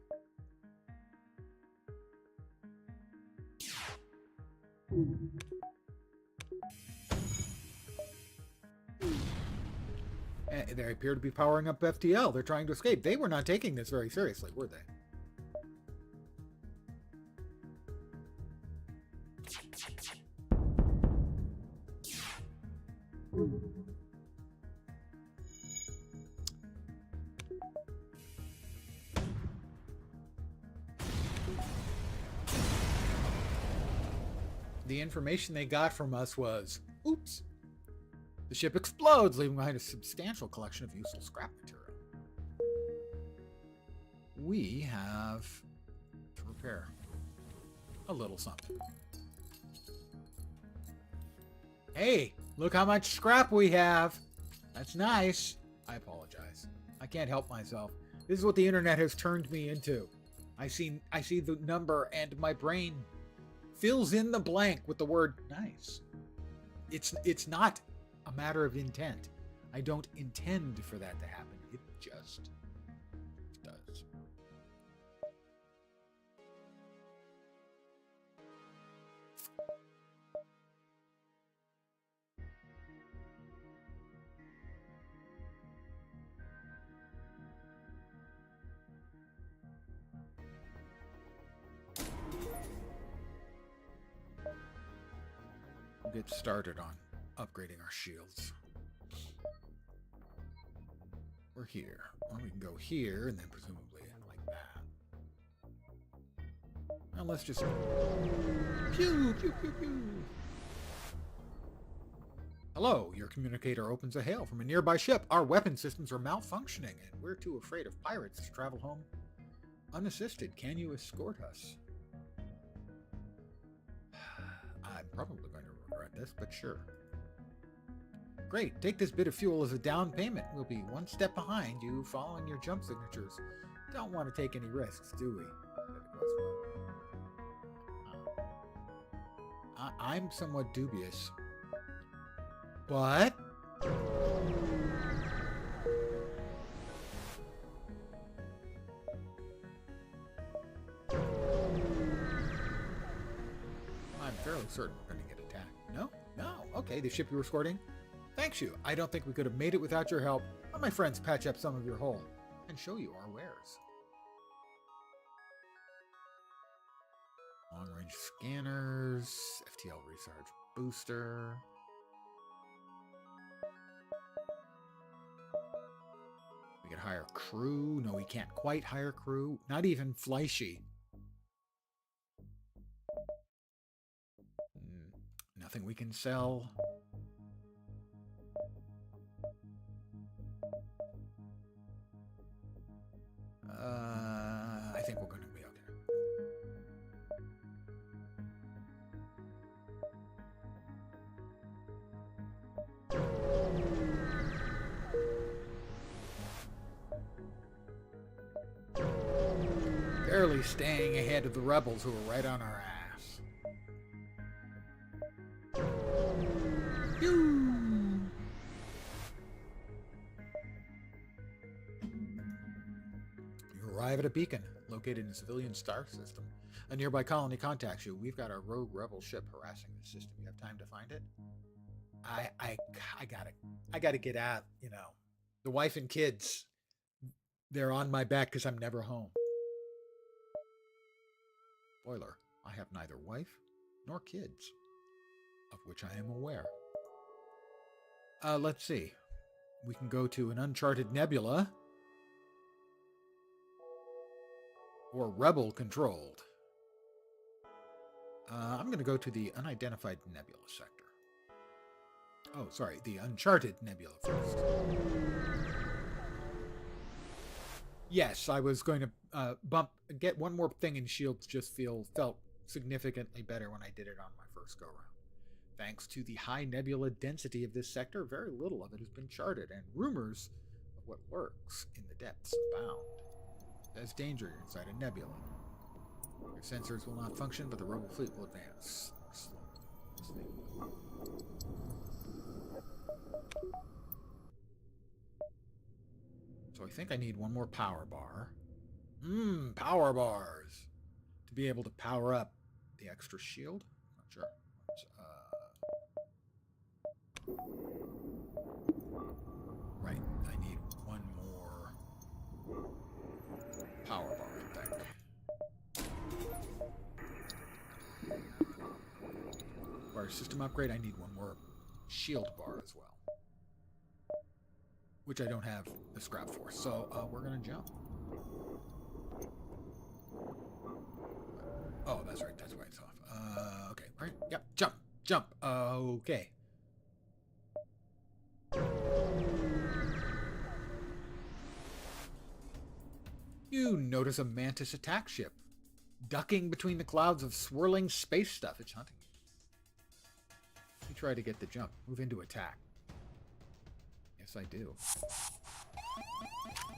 Speaker 1: They appear to be powering up FTL. They're trying to escape. They were not taking this very seriously, were they? The information they got from us was, oops, the ship explodes, leaving behind a substantial collection of useful scrap material. We have to repair a little something. Hey, look how much scrap we have. That's nice. I apologize. I can't help myself. This is what the internet has turned me into. I see the number and my brain fills in the blank with the word nice. It's not a matter of intent. I don't intend for that to happen. It just does. We'll get started on upgrading our shields. We're here. Well, we can go here and then presumably like that. Now let's just pew pew pew pew. Hello, your communicator opens a hail from a nearby ship. Our weapon systems are malfunctioning and we're too afraid of pirates to travel home unassisted. Can you escort us? I'm probably going to regret this, but sure. Great, take this bit of fuel as a down payment. We'll be one step behind you following your jump signatures. Don't want to take any risks, do we? I'm somewhat dubious. But I'm fairly certain we're going to get attacked. No? No. Okay, the ship you were escorting? Thanks you. I don't think we could have made it without your help. Let my friends patch up some of your hole and show you our wares. Long-range scanners, FTL recharge booster. We could hire crew. No, we can't quite hire crew. Not even Fleishy. Nothing we can sell. I think we're going to be okay. Barely staying ahead of the rebels who were right on our ass. You arrive at a beacon located in a civilian star system. A nearby colony contacts you. We've got a rogue rebel ship harassing the system. You have time to find it? I gotta get out, you know. The wife and kids, they're on my back because I'm never home. Spoiler, I have neither wife nor kids, of which I am aware. Let's see. We can go to an uncharted nebula. Or rebel-controlled. I'm going to go to the unidentified nebula sector. Oh, sorry, the uncharted nebula first. Yes, I was going to get one more thing in shields. Just felt significantly better when I did it on my first go-round. Thanks to the high nebula density of this sector, very little of it has been charted, and rumors of what lurks in the depths abound. There's danger inside a nebula. Your sensors will not function, but the rebel fleet will advance slowly. So I think I need one more power bar. Power bars! To be able to power up the extra shield? Not sure. Right, I need one more power bar, I think. For our system upgrade, I need one more shield bar as well. Which I don't have the scrap for, so we're gonna jump. Oh, that's right, that's why it's off. Okay, right, yep, jump, okay. You notice a Mantis attack ship, ducking between the clouds of swirling space stuff. It's hunting you. You try to get the jump, move into attack. Yes, I do.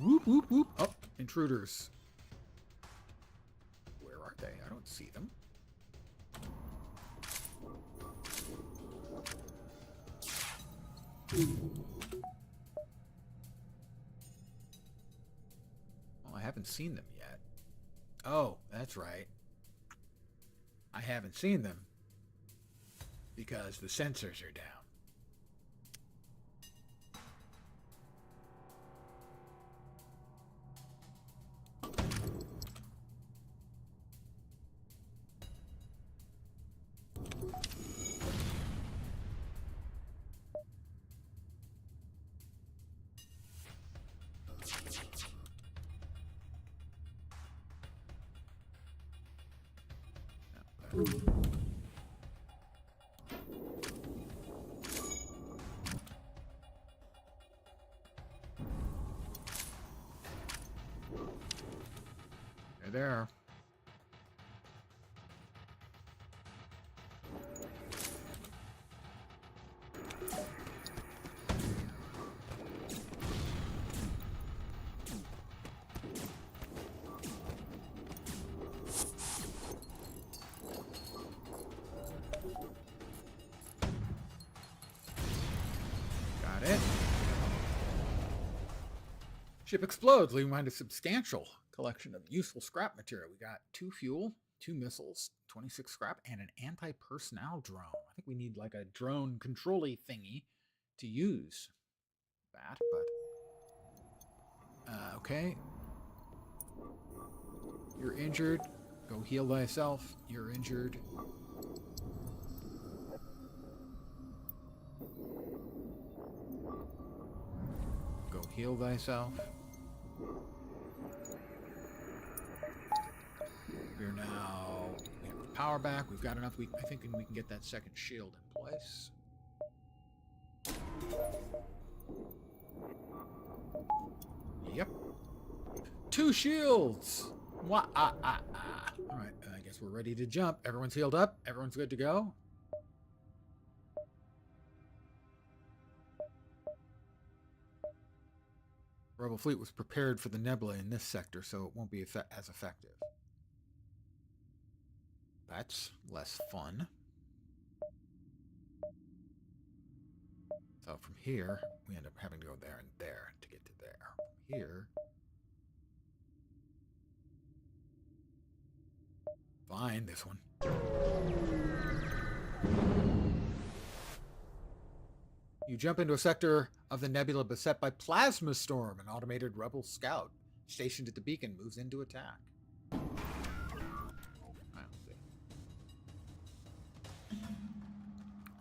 Speaker 1: Whoop, whoop, whoop. Oh, intruders. Where are they? I don't see them. Oh, I haven't seen them yet. Oh, that's right. I haven't seen them because the sensors are down. They're there. Got it. Ship explodes, leaving behind a substantial collection of useful scrap material. We got 2 fuel, 2 missiles, 26 scrap, and an anti-personnel drone. I think we need like a drone control-y thingy to use that, but okay. You're injured. Go heal thyself. You're injured. Go heal thyself. We're now... We have the power back. We've got enough. I think we can get that second shield in place. Yep. 2 shields! Alright, I guess we're ready to jump. Everyone's healed up. Everyone's good to go. Rebel fleet was prepared for the nebula in this sector, so it won't be as effective. That's less fun. So from here, we end up having to go there and there to get to there. From here... Fine, this one. You jump into a sector of the nebula beset by Plasma Storm, an automated rebel scout stationed at the beacon moves in to attack.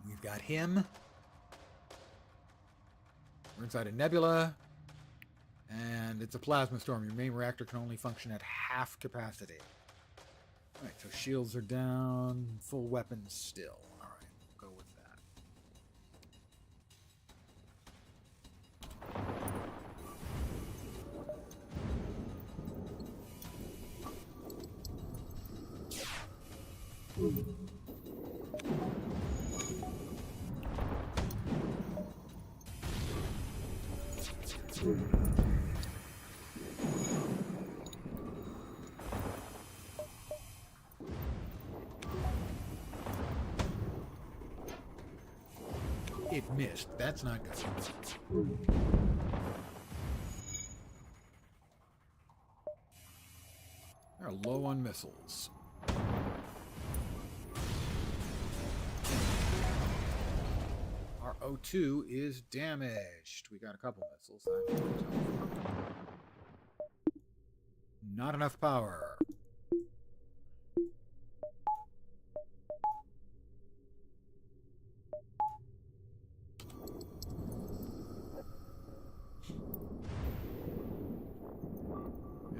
Speaker 1: We've got him. We're inside a nebula, and it's a Plasma Storm. Your main reactor can only function at half capacity. Alright, so shields are down, full weapons still. Alright, we'll go with that. It missed. That's not good. They're low on missiles. Our O2 is damaged. We got a couple missiles. Not enough power.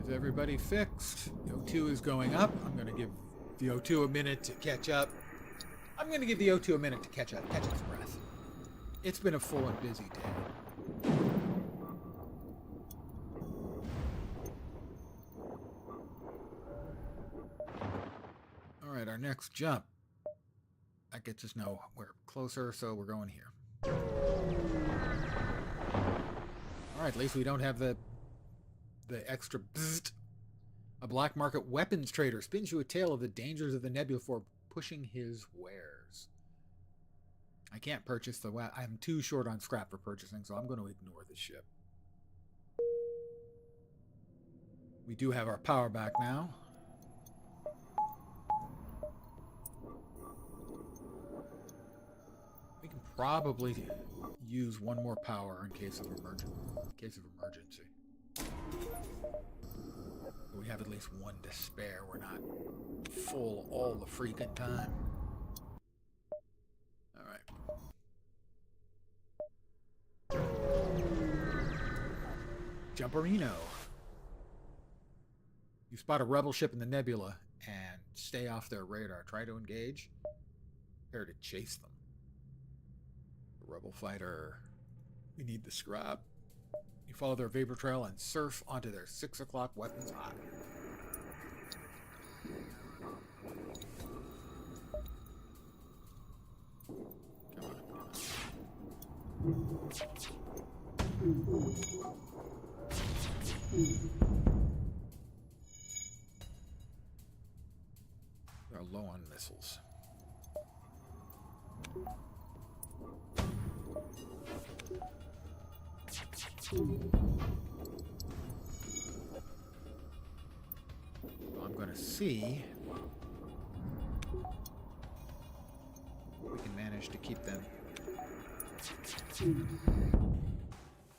Speaker 1: Is everybody fixed? The O2 is going up. I'm going to give the O2 a minute to catch up. I'm going to give the O2 a minute to catch up, catch its breath. It's been a full and busy day. All right, our next jump. That gets us nowhere closer, so we're going here. All right, at least we don't have the extra bzzzt. A black market weapons trader spins you a tale of the dangers of the nebula for pushing his wares. I can't purchase the I'm too short on scrap for purchasing, so I'm going to ignore the ship. We do have our power back now. We can probably use one more power in case of emergency. We have at least one to spare. We're not full all the freaking time. All right. Jumperino. You spot a rebel ship in the nebula and stay off their radar. Try to engage. Prepare to chase them. The rebel fighter. We need the scrap. You follow their vapor trail and surf onto their 6 o'clock weapons hot. They're low on missiles. going to see if we can manage to keep them.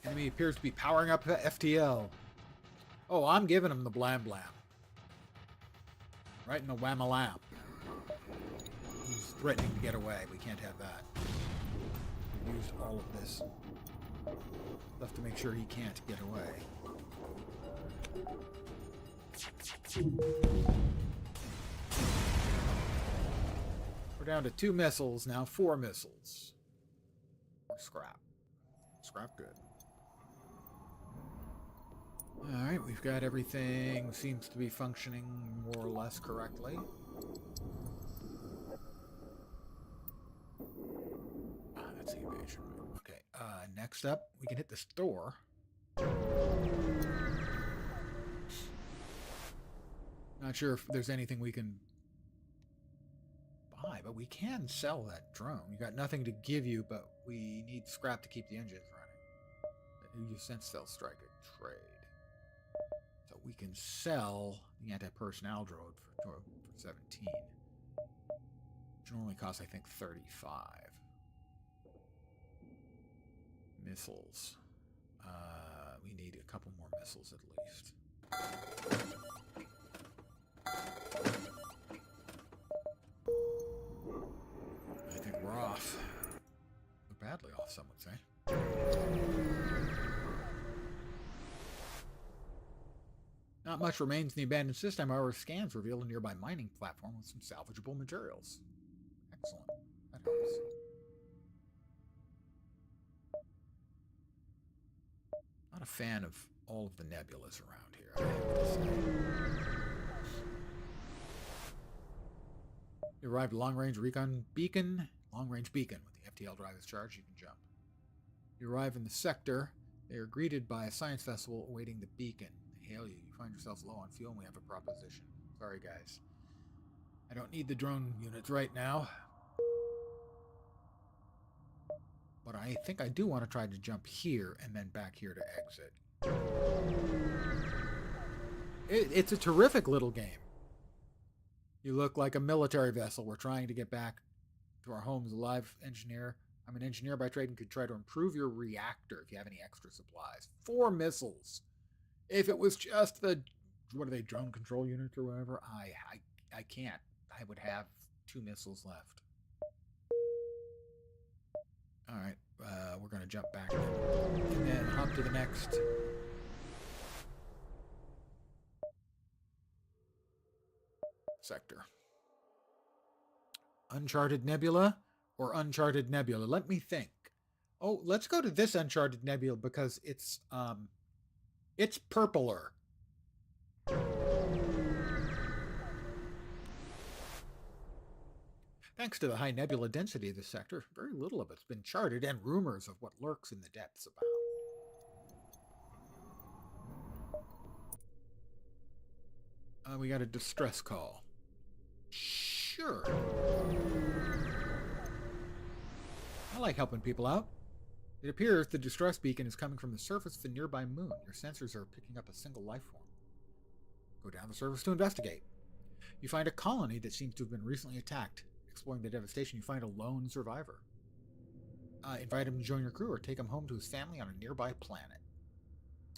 Speaker 1: Enemy appears to be powering up FTL. Oh, I'm giving him the blam blam. Right in the wham-a-lam. He's threatening to get away. We can't have that. We've used all of this stuff to make sure he can't get away. We're down to 2 missiles now, 4 missiles. Scrap. Scrap good. Alright, we've got everything seems to be functioning more or less correctly. That's the evasion. Okay, next up, we can hit this door. Not sure if there's anything we can buy, but we can sell that drone. We got nothing to give you, but we need scrap to keep the engines running. You sense they'll strike a trade. So we can sell the anti-personnel drone for 17. Which normally costs, I think, 35. Missiles. We need a couple more missiles at least. I think we're off. We're badly off, some would say. Not much remains in the abandoned system. Our scans reveal a nearby mining platform with some salvageable materials. Excellent. That helps. Not a fan of all of the nebulas around here, I have to say. You arrived at long-range recon beacon. Long-range beacon. With the FTL drive is charged, you can jump. You arrive in the sector. They are greeted by a science festival awaiting the beacon. They hail you. You find yourselves low on fuel, and we have a proposition. Sorry, guys. I don't need the drone units right now. But I think I do want to try to jump here and then back here to exit. It's a terrific little game. You look like a military vessel. We're trying to get back to our homes. A live engineer. I'm an engineer by trade and could try to improve your reactor if you have any extra supplies. 4 missiles. If it was just the, what are they, drone control units or whatever, I can't. I would have 2 missiles left. All right, we're going to jump back and then hop to the next. Sector. Uncharted Nebula or Uncharted Nebula? Let me think. Oh, let's go to this Uncharted Nebula because it's purpler. Thanks to the high nebula density of this sector, very little of it's been charted and rumors of what lurks in the depths abound. We got a distress call. Sure. I like helping people out. It appears the distress beacon is coming from the surface of the nearby moon. Your sensors are picking up a single life form. Go down the surface to investigate. You find a colony that seems to have been recently attacked. Exploring the devastation, you find a lone survivor. Invite him to join your crew or take him home to his family on a nearby planet.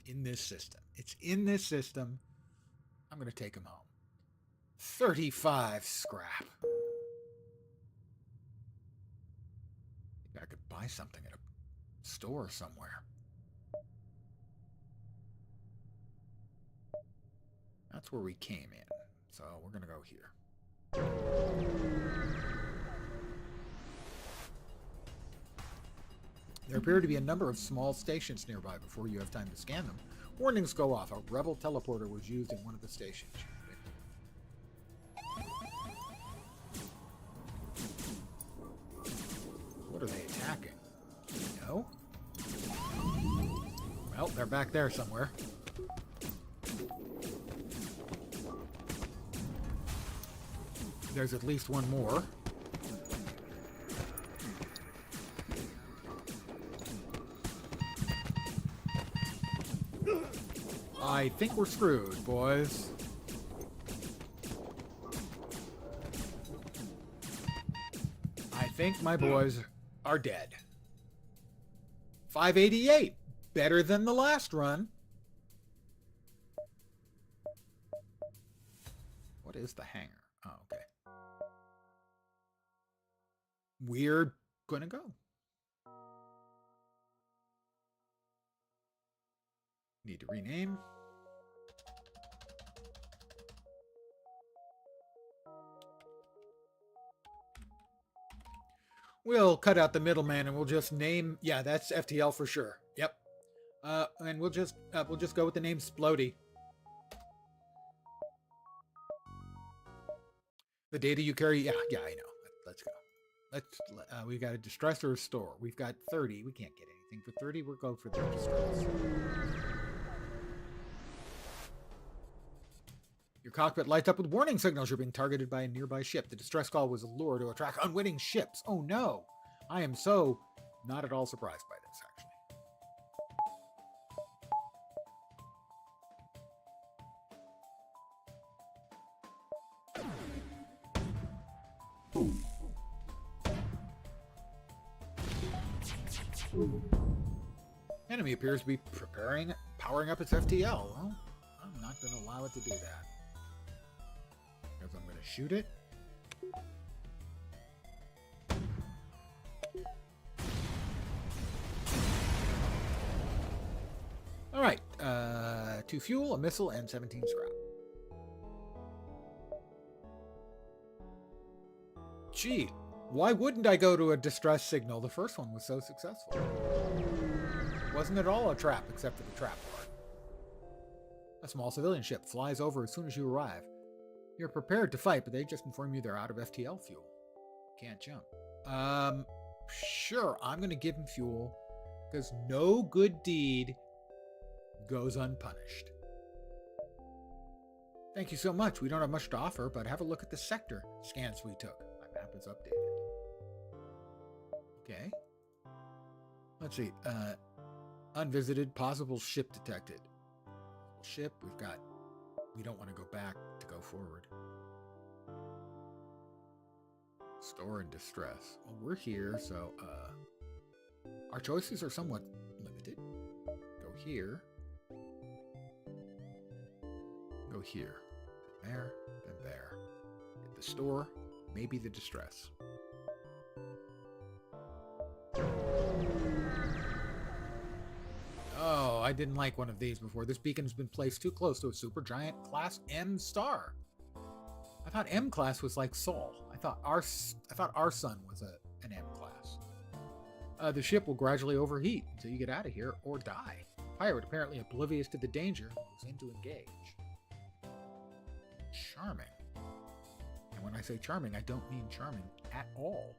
Speaker 1: In this system. It's in this system. I'm going to take him home. 35 scrap. Maybe I could buy something at a store somewhere. That's where we came in. So we're going to go here. There appear to be a number of small stations nearby. Before you have time to scan them, warnings go off. A rebel teleporter was used in one of the stations. What are they attacking? No? Well, they're back there somewhere. There's at least one more. I think we're screwed, boys. think my boys are dead. 588. Better than the last run. What is the hangar? Oh, okay. We're gonna go. Need to rename. We'll cut out the middleman and we'll just name. Yeah, that's FTL for sure. Yep. And we'll just go with the name Splody. The data you carry. Yeah, I know. Let's go. We got a distress or a restore. We've got 30. We can't get anything for 30. We'll go for the distress. Your cockpit lights up with warning signals. You're being targeted by a nearby ship. The distress call was a lure to attract unwitting ships. Oh no! I am so not at all surprised by this, actually. Enemy appears to be powering up its FTL. Well, I'm not going to allow it to do that. Because I'm going to shoot it. All right. 2 fuel, a missile, and 17 scrap. Gee, why wouldn't I go to a distress signal? The first one was so successful. Wasn't at all a trap, except for the trap part. A small civilian ship flies over as soon as you arrive. You're prepared to fight, but they just inform you they're out of FTL fuel. Can't jump. Sure, I'm going to give him fuel, because no good deed goes unpunished. Thank you so much. We don't have much to offer, but have a look at the sector scans we took. My map is updated. Okay. Let's see. Unvisited, possible ship detected. Ship, we don't want to go back to go forward. Store in distress. Well, we're here, so our choices are somewhat limited. Go here. Go here. There, then there. Hit the store, maybe the distress. Oh, I didn't like one of these before. This beacon's been placed too close to a supergiant class M star. I thought M class was like Sol. I thought our sun was an M class. The ship will gradually overheat until you get out of here or die. Pirate, apparently oblivious to the danger, moves in to engage. Charming. And when I say charming, I don't mean charming at all.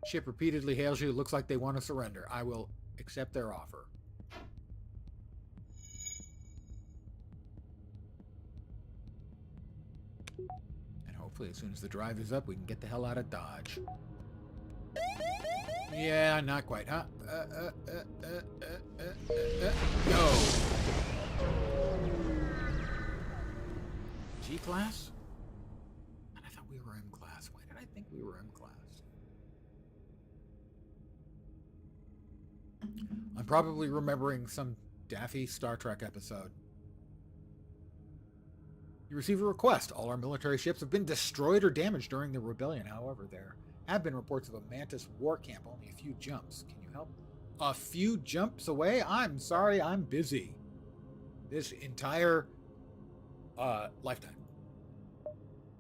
Speaker 1: Ship repeatedly hails you. Looks like they want to surrender. I will accept their offer. And hopefully as soon as the drive is up, we can get the hell out of Dodge. Yeah, not quite, huh? No. G-class? I thought we were M-class. Why did I think we were M-class? I'm probably remembering some daffy Star Trek episode. You receive a request. All our military ships have been destroyed or damaged during the rebellion. However, there have been reports of a Mantis war camp only a few jumps. Can you help? A few jumps away? I'm sorry, I'm busy. This entire lifetime.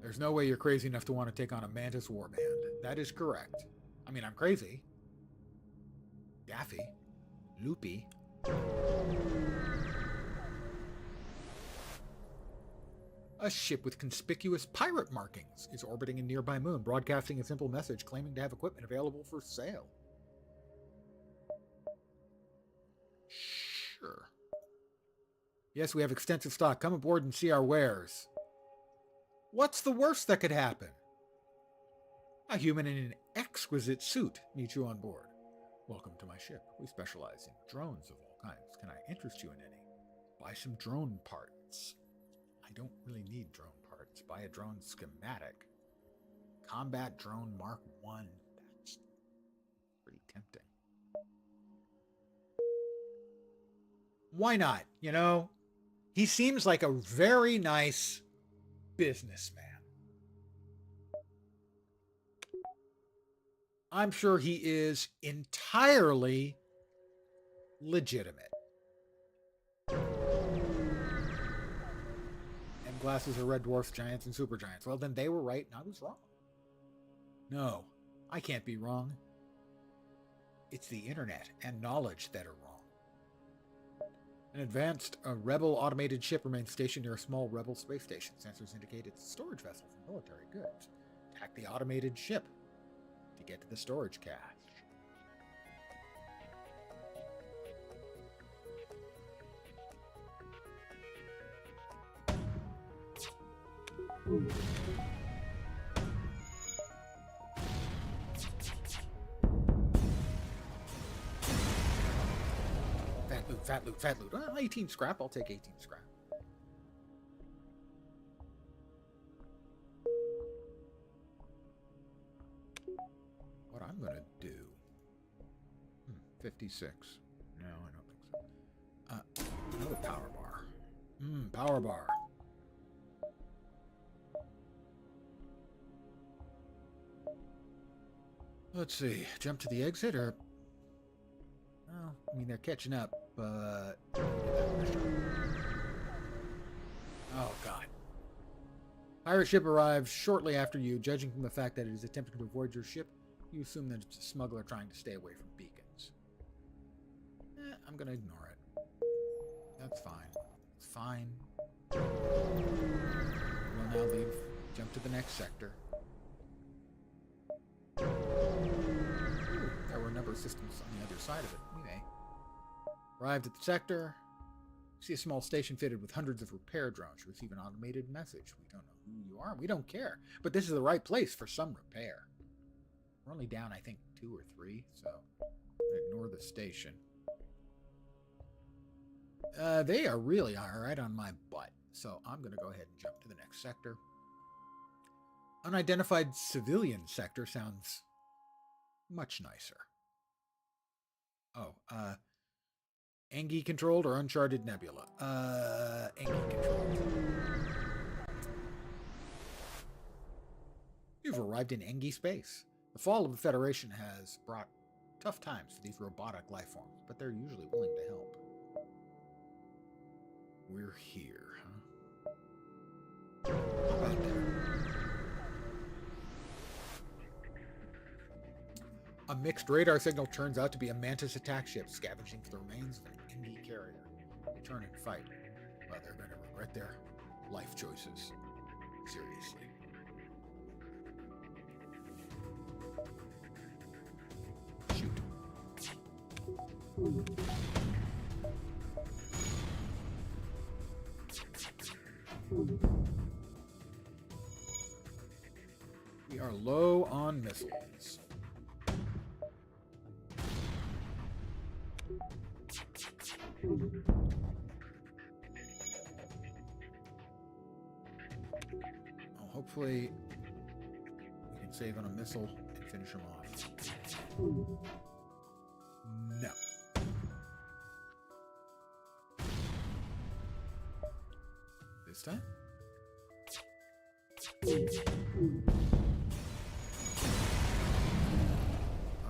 Speaker 1: There's no way you're crazy enough to want to take on a Mantis warband. That is correct. I mean, I'm crazy. Daffy. Loopy. A ship with conspicuous pirate markings is orbiting a nearby moon, broadcasting a simple message claiming to have equipment available for sale. Sure. Yes, we have extensive stock. Come aboard and see our wares. What's the worst that could happen? A human in an exquisite suit meets you on board. Welcome to my ship. We specialize in drones of all kinds. Can I interest you in any? Buy some drone parts. I don't really need drone parts. Buy a drone schematic. Combat drone Mark 1. That's pretty tempting. Why not? You know, he seems like a very nice businessman. I'm sure he is entirely legitimate. And glasses are red dwarfs, giants, and supergiants. Well, then they were right and I was wrong. No, I can't be wrong. It's the internet and knowledge that are wrong. An advanced rebel automated ship remains stationed near a small rebel space station. Sensors indicate it's a storage vessel for military goods. Attack the automated ship to get to the storage cache. Fat loot, fat loot. 18 scrap. I'll take 18 scrap. What I'm going to do... 56. No, I don't think so. Another power bar. Power bar. Let's see. Jump to the exit or... Well, I mean, they're catching up, but... Oh, God. Pirate ship arrives shortly after you. Judging from the fact that it is attempting to avoid your ship, you assume that it's a smuggler trying to stay away from beacons. I'm going to ignore it. That's fine. It's fine. We'll now leave. Jump to the next sector. Ooh, there were a number of systems on the other side of it. We may. Arrived at the sector. See a small station fitted with hundreds of repair drones. You receive an automated message. We don't know who you are. We don't care. But this is the right place for some repair. We're only down, I think, 2 or 3, so ignore the station. They are really right on my butt, so I'm going to go ahead and jump to the next sector. Unidentified civilian sector sounds much nicer. Oh, Engi controlled or Uncharted Nebula? Engi controlled. You've arrived in Engi space. The fall of the Federation has brought tough times for these robotic life forms, but they're usually willing to help. We're here, huh? How about that? A mixed radar signal turns out to be a Mantis attack ship scavenging for the remains of an Engi carrier. Return and fight. Well, they're going to regret their life choices. Seriously. Shoot. We are low on missiles. Well, hopefully we can save on a missile and finish them off. No. This time?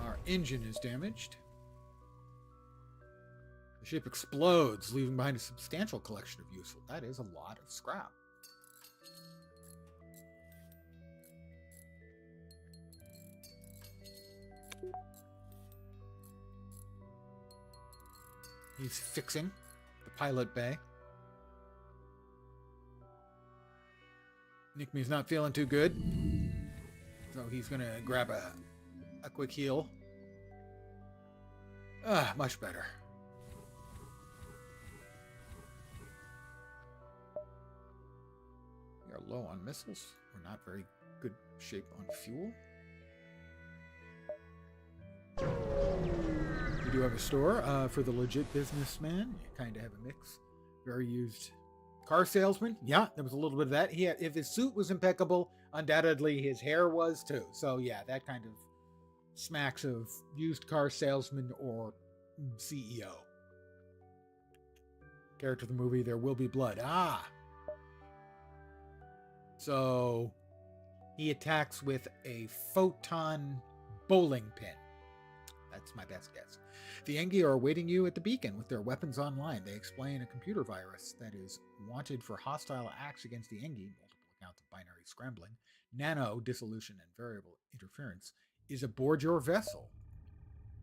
Speaker 1: Our engine is damaged. The ship explodes, leaving behind a substantial collection of useful. That is a lot of scrap. He's fixing the pilot bay. Nickme's not feeling too good, so he's gonna grab a quick heal. Much better. We are low on missiles. We're not very good shape on fuel. We do have a store for the legit businessman. You kind of have a mix. Very used car salesman. Yeah, there was a little bit of that. If his suit was impeccable, undoubtedly his hair was too. So yeah, that kind of smacks of used car salesman or CEO. Character of the movie, There Will Be Blood. So he attacks with a photon bowling pin. That's my best guess. The Engi are awaiting you at the beacon with their weapons online. They explain a computer virus that is wanted for hostile acts against the Engi, multiple accounts of binary scrambling, nano dissolution, and variable interference, is aboard your vessel.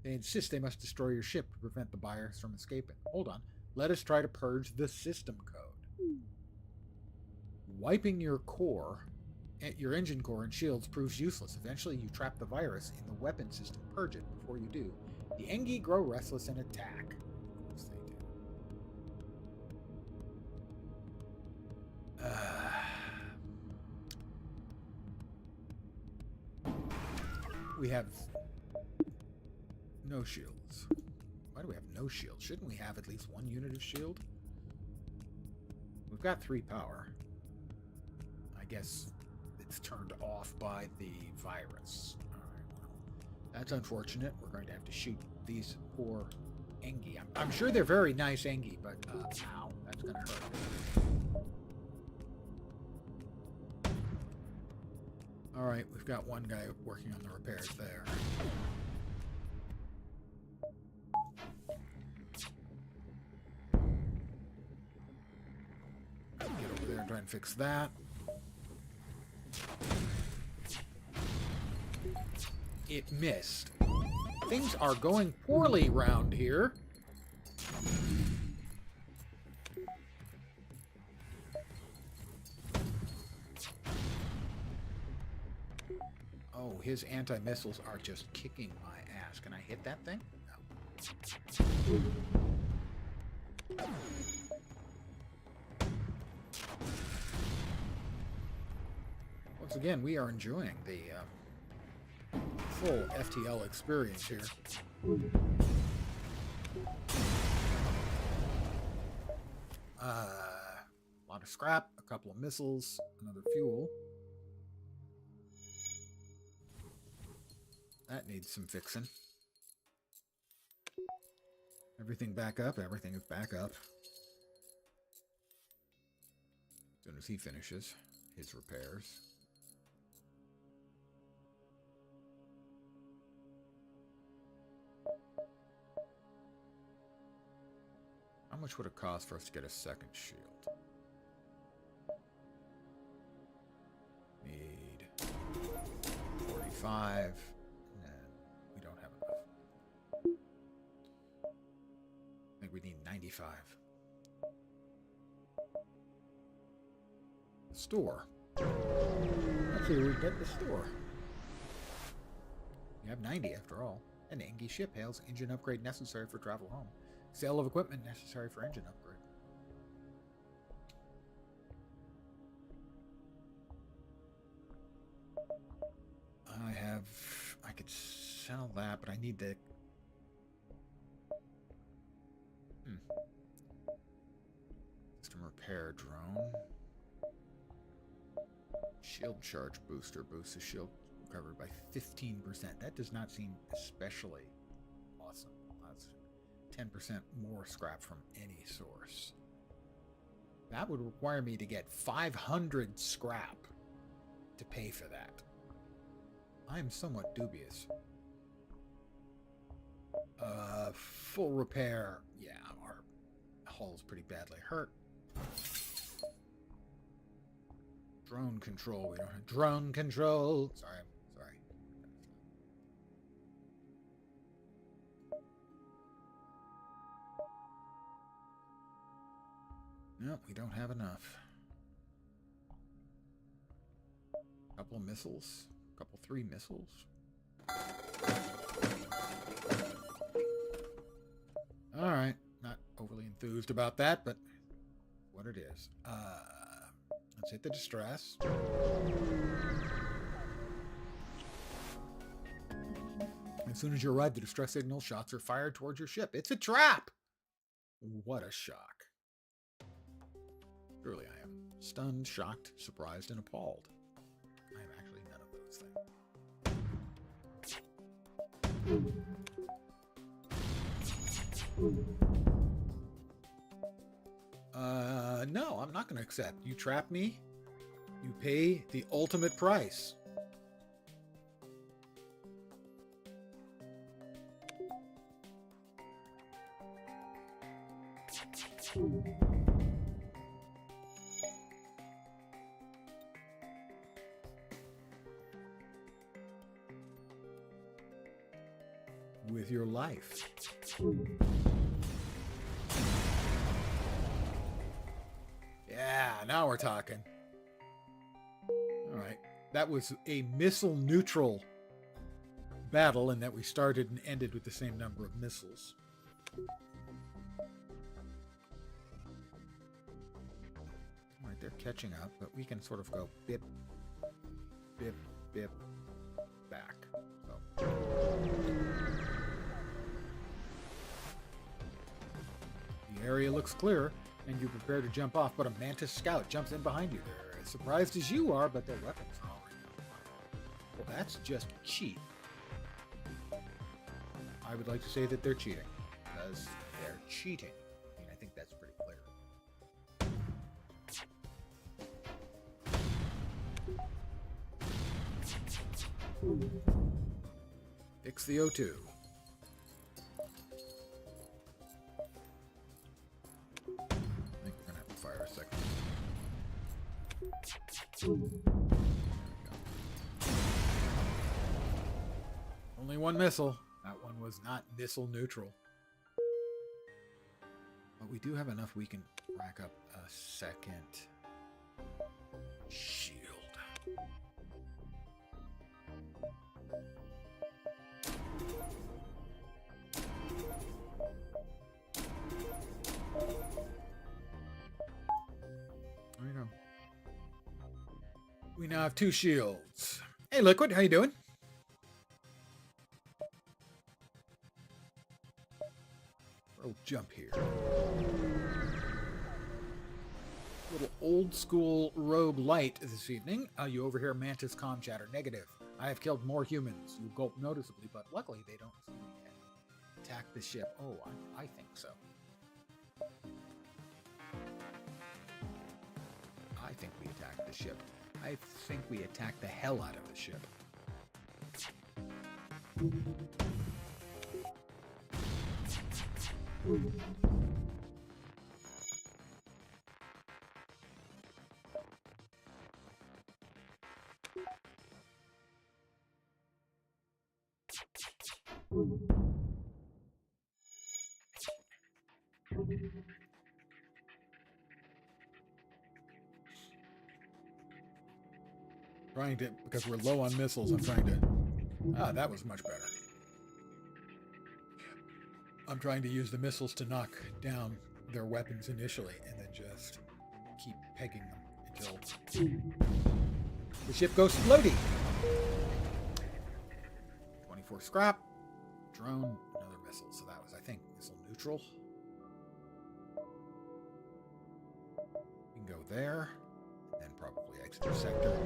Speaker 1: They insist they must destroy your ship to prevent the virus from escaping. Hold on. Let us try to purge the system code. Wiping your engine core and shields proves useless. Eventually, you trap the virus in the weapon system. Purge it before you do. The Engi grow restless and attack. Of course they do. We have no shields. Why do we have no shield? Shouldn't we have at least one unit of shield? We've got 3 power. I guess it's turned off by the virus. Alright, well, that's unfortunate. We're going to have to shoot these poor Engi. I'm sure they're very nice Engi, but ow, that's going to hurt. Alright, we've got one guy working on the repairs there. Get over there and try and fix that. It missed. Things are going poorly round here. Oh, his anti-missiles are just kicking my ass. Can I hit that thing? No. Once again, we are enjoying the full FTL experience here. A lot of scrap, a couple of missiles, another fuel. That needs some fixing. Everything back up. Everything is back up. As soon as he finishes his repairs. How much would it cost for us to get a second shield? Need 45. We don't have enough. I think we need 95. Store. Let's see, we get the store. You have 90 after all. An Engi ship hails engine upgrade necessary for travel home. Sale of equipment necessary for engine upgrade. I could sell that, but I need the... System repair drone. Shield charge booster boosts the shield recovered by 15%. That does not seem especially awesome. That's 10% more scrap from any source. That would require me to get 500 scrap to pay for that. I am somewhat dubious. Full repair. Yeah, our hull's pretty badly hurt. Drone control. We don't have drone control. Sorry. No, we don't have enough. Couple of missiles. Couple 3 missiles. Alright. Not overly enthused about that, but what it is. Let's hit the distress. As soon as you arrive, the distress signal shots are fired towards your ship. It's a trap! What a shock. Truly, I am stunned, shocked, surprised, and appalled. I am actually none of those things. No, I'm not going to accept. You trap me, you pay the ultimate price. With your life. Yeah, now we're talking. All right. That was a missile neutral battle in that we started and ended with the same number of missiles. All right, they're catching up, but we can sort of go bip, bip, bip, back. So. The area looks clear, and you prepare to jump off, but a Mantis scout jumps in behind you. They're as surprised as you are, but their weapons are already on. Well, that's just cheat. I would like to say that they're cheating, because they're cheating. I mean, I think that's pretty clear. Fix the O2. Only one missile. That one was not missile neutral. But we do have enough we can rack up a second shield. There you go. We now have 2 shields. Hey, Liquid, how you doing? Oh, jump here. Little old school rogue light this evening. You overhear Mantis comm chatter. Negative. I have killed more humans. You gulp noticeably, but luckily they don't see me yet. Attack the ship. Oh, I think so. I think we attacked the ship. I think we attacked the hell out of the ship. Trying to, because we're low on missiles, I'm trying to... Ah, that was much better. I'm trying to use the missiles to knock down their weapons initially, and then just keep pegging them until the ship goes floaty. 24 scrap. Drone, another missile. So that was, I think, missile neutral. You can go there, and probably exit the sector.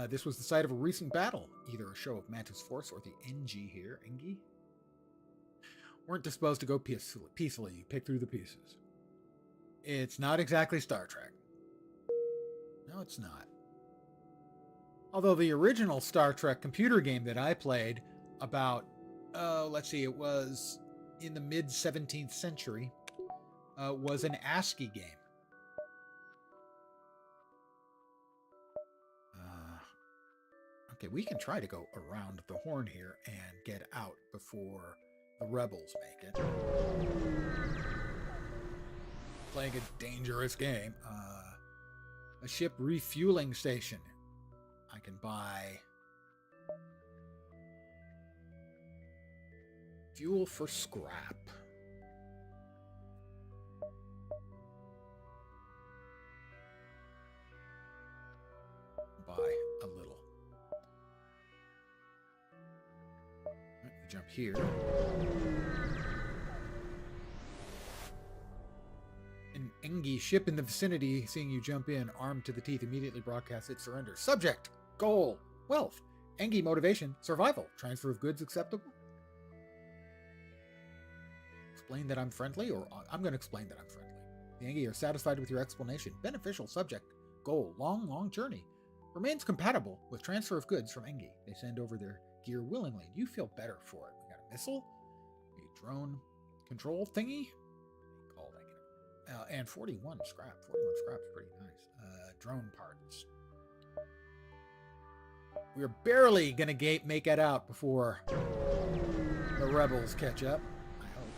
Speaker 1: This was the site of a recent battle, either a show of Mantis Force or the NG here, Engi. Weren't disposed to go peacefully. You pick through the pieces. It's not exactly Star Trek. No, it's not. Although the original Star Trek computer game that I played about, let's see, it was in the mid-17th century, was an ASCII game. Okay, we can try to go around the horn here and get out before the rebels make it. Playing a dangerous game. A ship refueling station. I can buy fuel for scrap. Buy a little. jump here. An Engi ship in the vicinity, seeing you jump in, armed to the teeth, immediately broadcasts its surrender. Subject, goal, wealth. Engi motivation, survival. Transfer of goods acceptable? Explain that I'm friendly, or I'm going to explain that I'm friendly. The Engi are satisfied with your explanation. Beneficial subject, goal, long journey. Remains compatible with transfer of goods from Engi. They send over their gear willingly. You feel better for it. We got a missile, a drone control thingy, called and 41 scrap. 41 scrap's pretty nice. Drone parts. We're barely gonna make it out before the rebels catch up. I hope.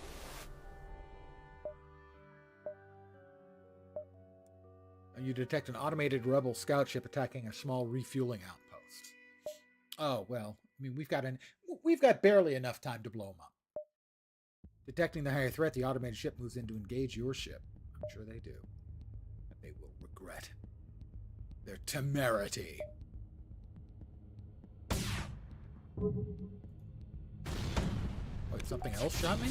Speaker 1: You detect an automated rebel scout ship attacking a small refueling outpost. Oh well, I mean we've got barely enough time to blow them up. Detecting the higher threat, the automated ship moves in to engage your ship. I'm sure they do. They will regret their temerity. Wait, something else shot me?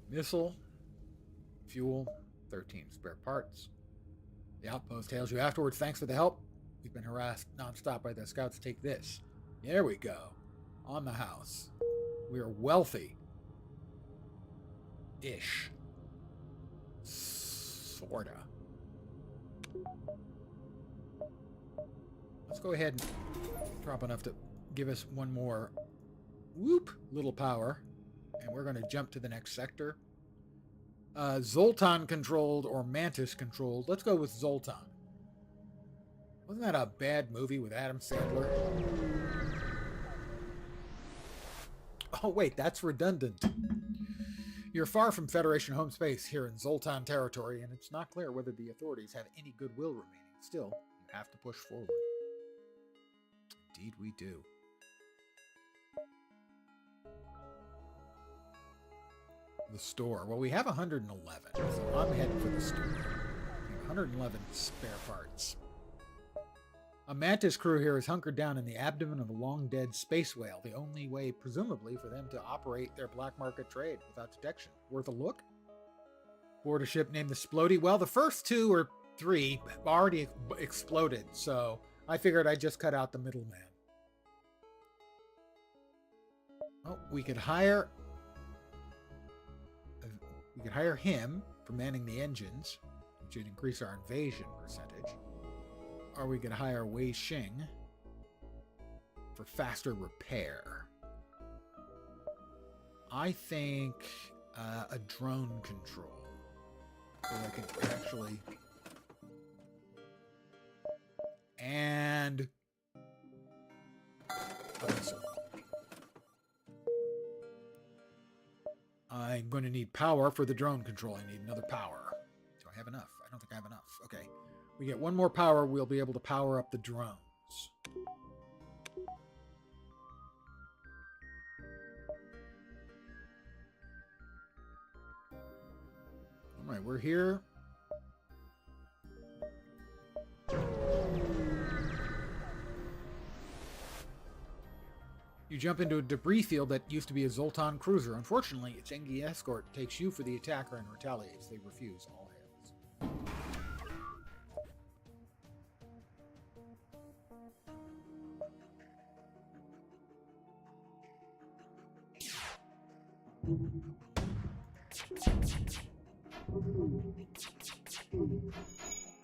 Speaker 1: Missile, fuel, 13 spare parts. The outpost hails you afterwards. Thanks for the help. We've been harassed nonstop by the scouts. Take this. There we go. On the house. We are wealthy. Ish. Sorta. Let's go ahead and drop enough to give us one more little power. And we're going to jump to the next sector. Zoltan controlled or Mantis controlled. Let's go with Zoltan. Wasn't that a bad movie with Adam Sandler? Oh wait, that's redundant. You're far from Federation home space here in Zoltan territory, and it's not clear whether the authorities have any goodwill remaining. Still, you have to push forward. Indeed we do. The store. Well, we have 111, so I'm heading for the store. We have 111 spare parts. A Mantis crew here is hunkered down in the abdomen of a long-dead space whale, the only way, presumably, for them to operate their black market trade without detection. Worth a look? Board a ship named the Splody. Well, the first 2 or 3 already exploded, so I figured I'd just cut out the middleman. Oh, we could hire him for manning the engines, which would increase our invasion percentage. Or we could hire Wei Xing for faster repair. I think a drone control. So I can actually... And... a missile. I'm going to need power for the drone control. I need another power. Do I have enough? I don't think I have enough. Okay. We get one more power, we'll be able to power up the drones. Alright, we're here. You jump into a debris field that used to be a Zoltan cruiser. Unfortunately, its Engi escort takes you for the attacker and retaliates. They refuse all hails.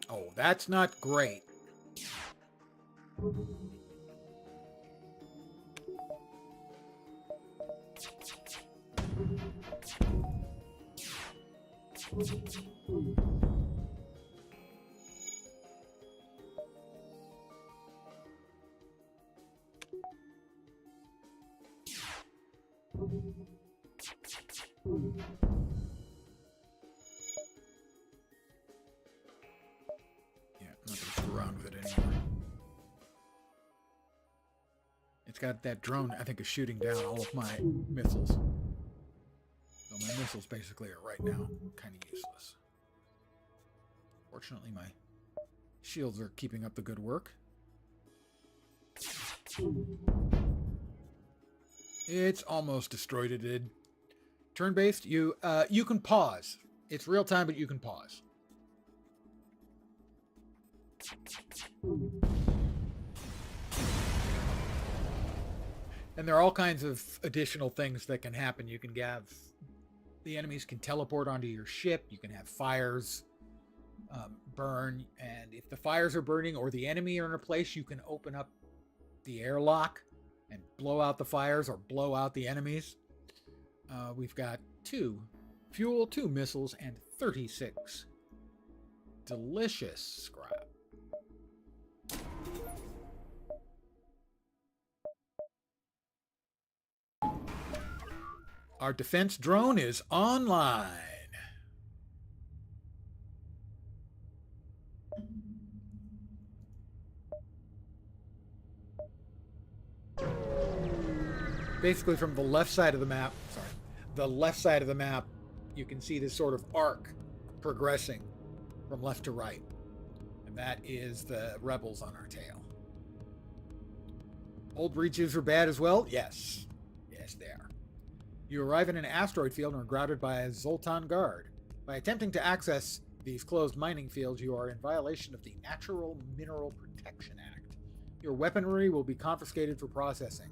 Speaker 1: Oh, that's not great. It's got that drone, I think, is shooting down all of my missiles. So my missiles basically are right now kind of useless. Fortunately, my shields are keeping up the good work. It's almost destroyed it, did. Turn-based, you can pause. It's real time, but you can pause. And there are all kinds of additional things that can happen. You can have the enemies can teleport onto your ship. You can have fires burn, and if the fires are burning or the enemy are in a place, you can open up the airlock and blow out the fires or blow out the enemies. We've got 2 fuel, 2 missiles, and 36 delicious scrap. Our defense drone is online. Basically from the left side of the map, you can see this sort of arc progressing from left to right. And that is the rebels on our tail. Old breaches are bad as well? Yes. Yes, they are. You arrive in an asteroid field and are grounded by a Zoltan guard. By attempting to access these closed mining fields, you are in violation of the Natural Mineral Protection Act. Your weaponry will be confiscated for processing.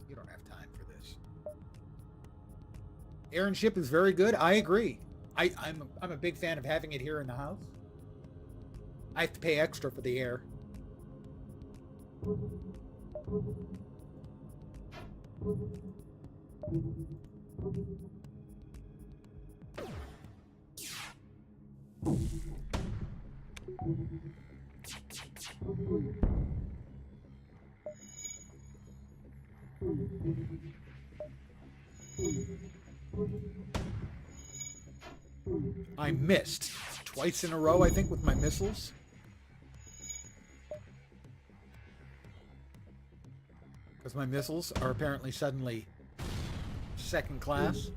Speaker 1: You don't have time for this. Air and ship is very good. I agree. I'm a big fan of having it here in the house. I have to pay extra for the air. I missed twice in a row, I think, with my missiles. Because my missiles are apparently suddenly second class.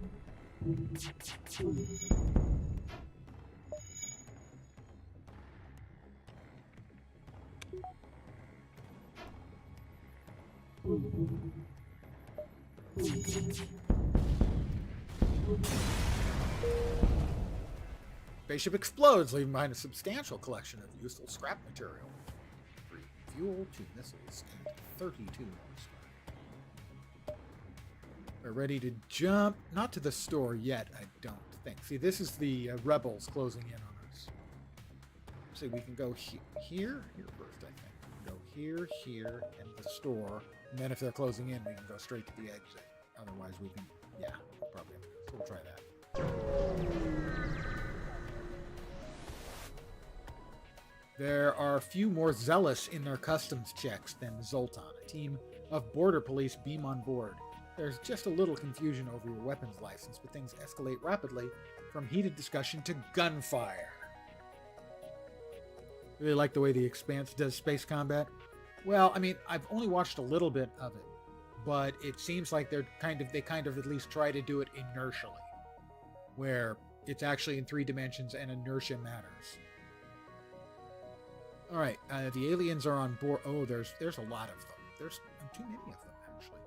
Speaker 1: Spaceship explodes, leaving behind a substantial collection of useful scrap material. 3 fuel, 2 missiles, and 32 more scrap. We're ready to jump. Not to the store yet, I don't think. See, this is the rebels closing in on us. So we can go here first, I think. We can go here, and the store. And then if they're closing in, we can go straight to the exit. Otherwise, we can, yeah, probably. So we'll try that. There are a few more zealous in their customs checks than Zoltan. A team of border police beam on board. There's just a little confusion over your weapons license, but things escalate rapidly from heated discussion to gunfire. Really like the way The Expanse does space combat. Well, I mean, I've only watched a little bit of it, but it seems like they kind of at least try to do it inertially, where it's actually in 3 dimensions and inertia matters. All right, the aliens are on board. Oh, there's a lot of them. There's too many of them, actually.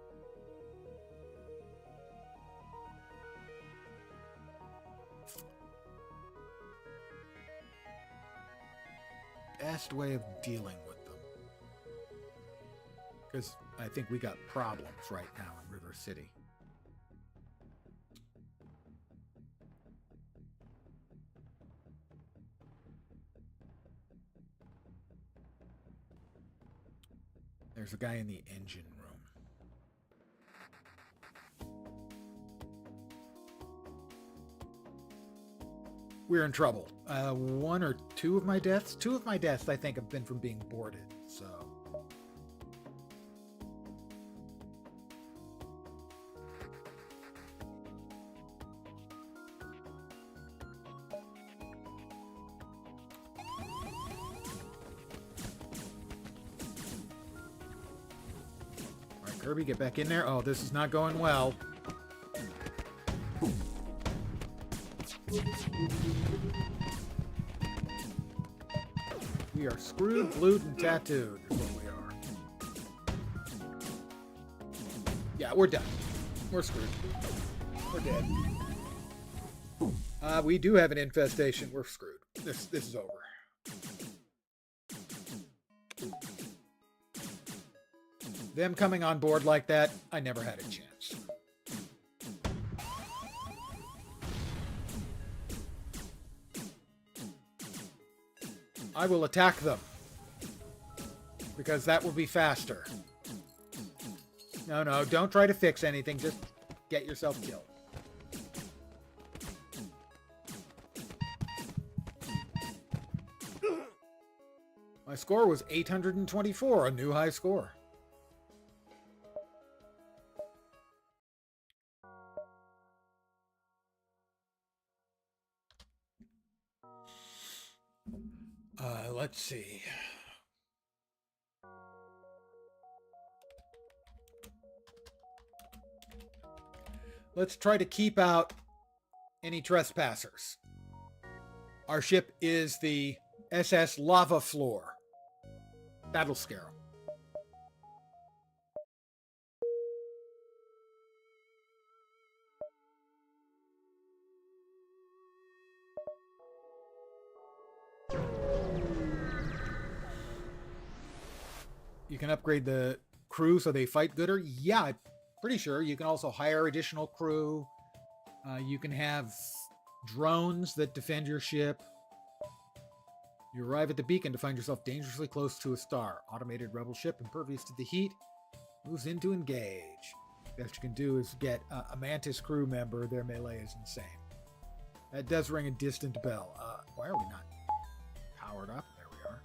Speaker 1: Best way of dealing with them, because I think we got problems right now in River City. There's a guy in the engine room. We're in trouble. 1 or 2 of my deaths? 2 of my deaths, I think, have been from being boarded, so... Kirby, get back in there. Oh, this is not going well. We are screwed, glued, and tattooed is what we are. Yeah, we're done. We're screwed. We're dead. We do have an infestation. We're screwed. This is over. Them coming on board like that, I never had a chance. I will attack them. Because that will be faster. No, don't try to fix anything. Just get yourself killed. My score was 824, a new high score. Let's see. Let's try to keep out any trespassers. Our ship is the SS Lava Floor. That'll scare them. You can upgrade the crew so they fight gooder. Yeah, I'm pretty sure. You can also hire additional crew. You can have drones that defend your ship. You arrive at the beacon to find yourself dangerously close to a star. Automated rebel ship, impervious to the heat, moves in to engage. Best you can do is get a Mantis crew member. Their melee is insane. That does ring a distant bell. Why are we not powered up? There we are.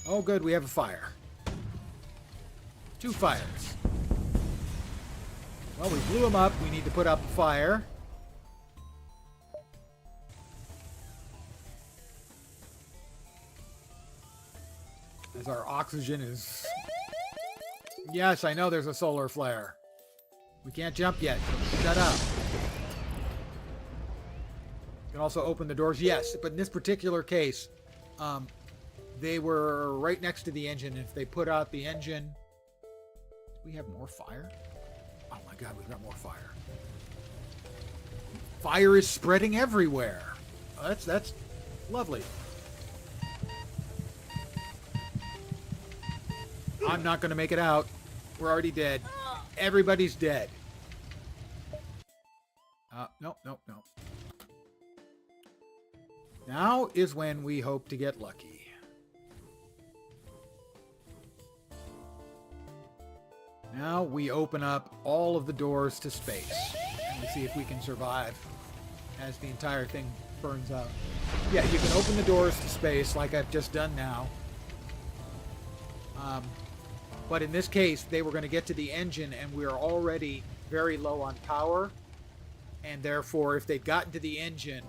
Speaker 1: Oh, good. We have a fire. 2 fires. Well, we blew them up. We need to put up a fire. As our oxygen is... Yes, I know there's a solar flare. We can't jump yet. Shut up. You can also open the doors. Yes, but in this particular case, they were right next to the engine. If they put out the engine... Do we have more fire? Oh my god, we've got more fire. Fire is spreading everywhere. Oh, that's lovely. I'm not going to make it out. We're already dead. Everybody's dead. No. Now is when we hope to get lucky. Now we open up all of the doors to space. And we see if we can survive as the entire thing burns out. Yeah, you can open the doors to space like I've just done now. But in this case, they were going to get to the engine and we are already very low on power. And therefore, if they'd gotten to the engine,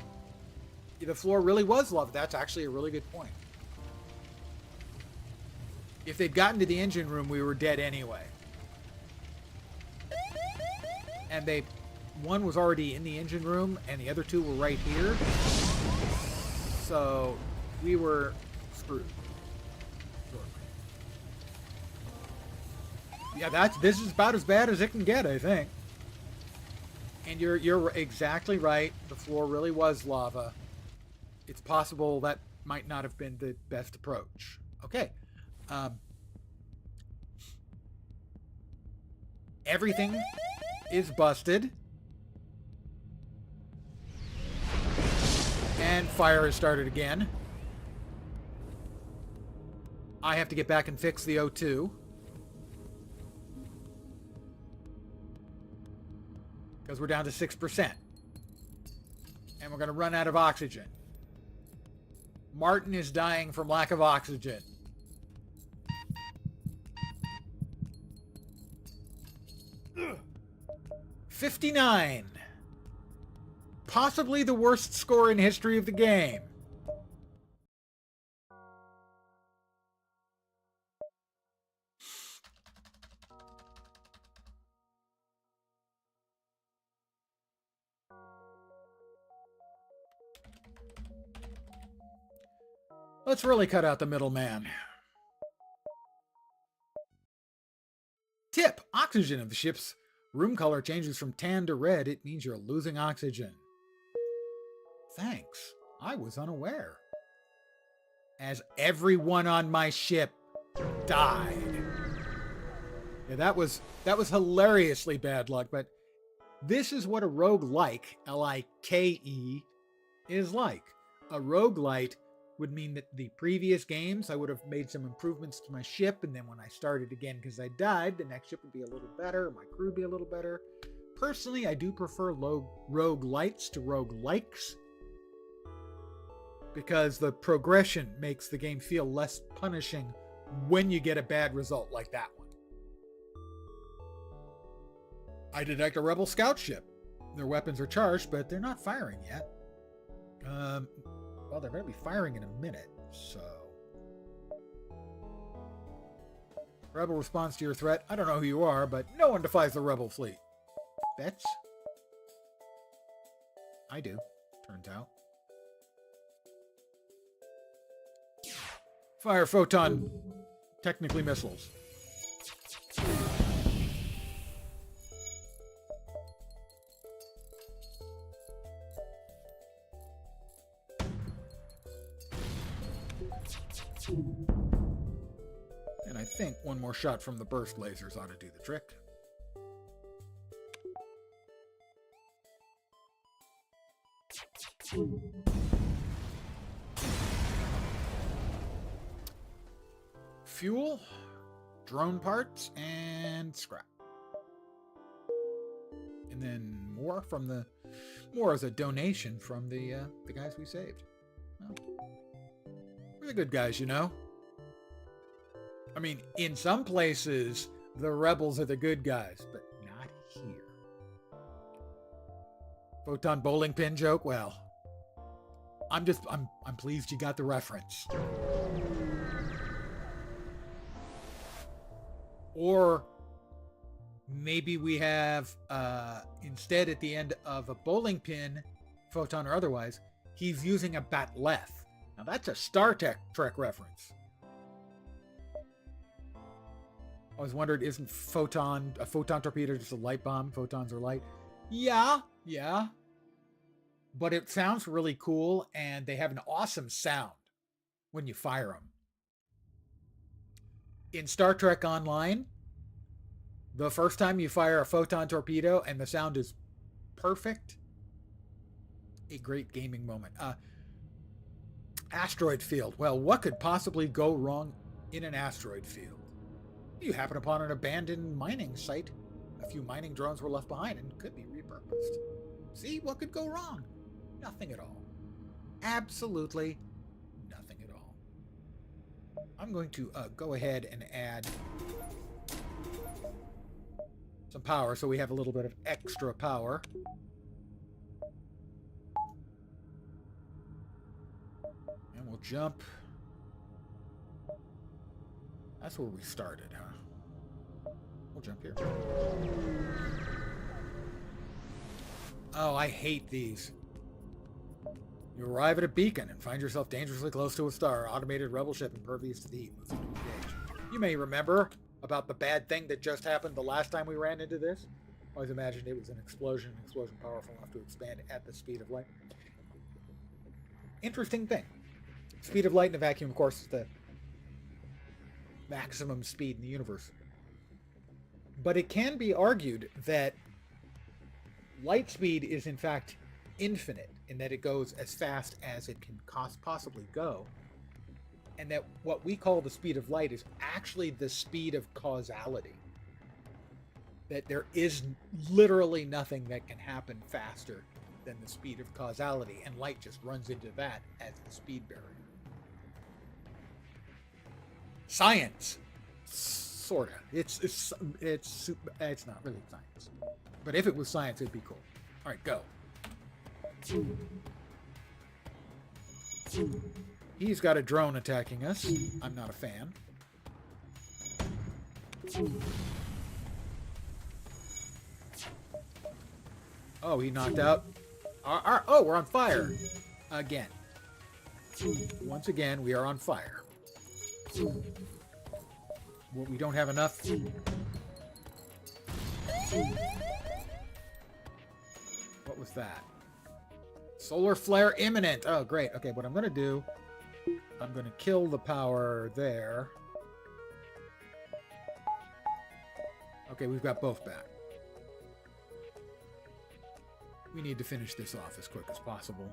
Speaker 1: the floor really was lava. That's actually a really good point. If they'd gotten to the engine room, we were dead anyway. And one was already in the engine room and the other 2 were right here. So we were screwed. Yeah, this is about as bad as it can get, I think. And you're exactly right. The floor really was lava. It's possible that might not have been the best approach. Okay. Everything is busted. And fire has started again. I have to get back and fix the O2. Because we're down to 6%. And we're going to run out of oxygen. Martin is dying from lack of oxygen. Ugh. 59. Possibly the worst score in history of the game. Let's really cut out the middleman. Tip! Oxygen of the ship's room color changes from tan to red. It means you're losing oxygen. Thanks. I was unaware. As everyone on my ship died. Yeah, that was hilariously bad luck, but this is what a roguelike, L-I-K-E, is like. A roguelite would mean that the previous games I would have made some improvements to my ship, and then when I started again because I died, the next ship would be a little better, my crew would be a little better. Personally, I do prefer roguelites to roguelikes, because the progression makes the game feel less punishing when you get a bad result like that one. I detect a rebel scout ship. Their weapons are charged, but they're not firing yet. Well, they're going to be firing in a minute, so... Rebel responds to your threat. I don't know who you are, but no one defies the rebel fleet. Bets? I do, turns out. Fire photon, technically missiles. And I think one more shot from the burst lasers ought to do the trick. Fuel, drone parts, and scrap. And then more as a donation from the guys we saved. Well, we're the good guys, you know. I mean, in some places, the rebels are the good guys, but not here. Photon bowling pin joke? Well, I'm pleased you got the reference. Or maybe we have, instead at the end of a bowling pin, photon or otherwise, he's using a batleth. Now that's a Star Trek reference. I always wondered, isn't a photon torpedo just a light bomb? Photons are light. Yeah. But it sounds really cool, and they have an awesome sound when you fire them. In Star Trek Online, the first time you fire a photon torpedo and the sound is perfect, a great gaming moment. Asteroid field. Well, what could possibly go wrong in an asteroid field? You happen upon an abandoned mining site. A few mining drones were left behind and could be repurposed. See, what could go wrong? Nothing at all. Absolutely nothing at all. I'm going to go ahead and add some power so we have a little bit of extra power. And we'll jump. That's where we started, huh? We'll jump here. Oh, I hate these. You arrive at a beacon and find yourself dangerously close to a star. Automated rebel ship impervious to the heat. Moves into engage. You may remember about the bad thing that just happened the last time we ran into this. I always imagined it was an explosion powerful enough to expand at the speed of light. Interesting thing. Speed of light in a vacuum, of course, is the maximum speed in the universe. But it can be argued that light speed is in fact infinite, in that it goes as fast as it can possibly go, and that what we call the speed of light is actually the speed of causality. That there is literally nothing that can happen faster than the speed of causality, and light just runs into that as the speed barrier. Science, sorta. It's not really science, but if it was science, it'd be cool. All right, go. He's got a drone attacking us. I'm not a fan. Oh, he knocked out. Oh, we're on fire again. Once again, we are on fire. Well, we don't have enough. What was that? Solar flare imminent. Oh, great. Okay, what I'm going to do, I'm going to kill the power there. Okay, we've got both back. We need to finish this off as quick as possible.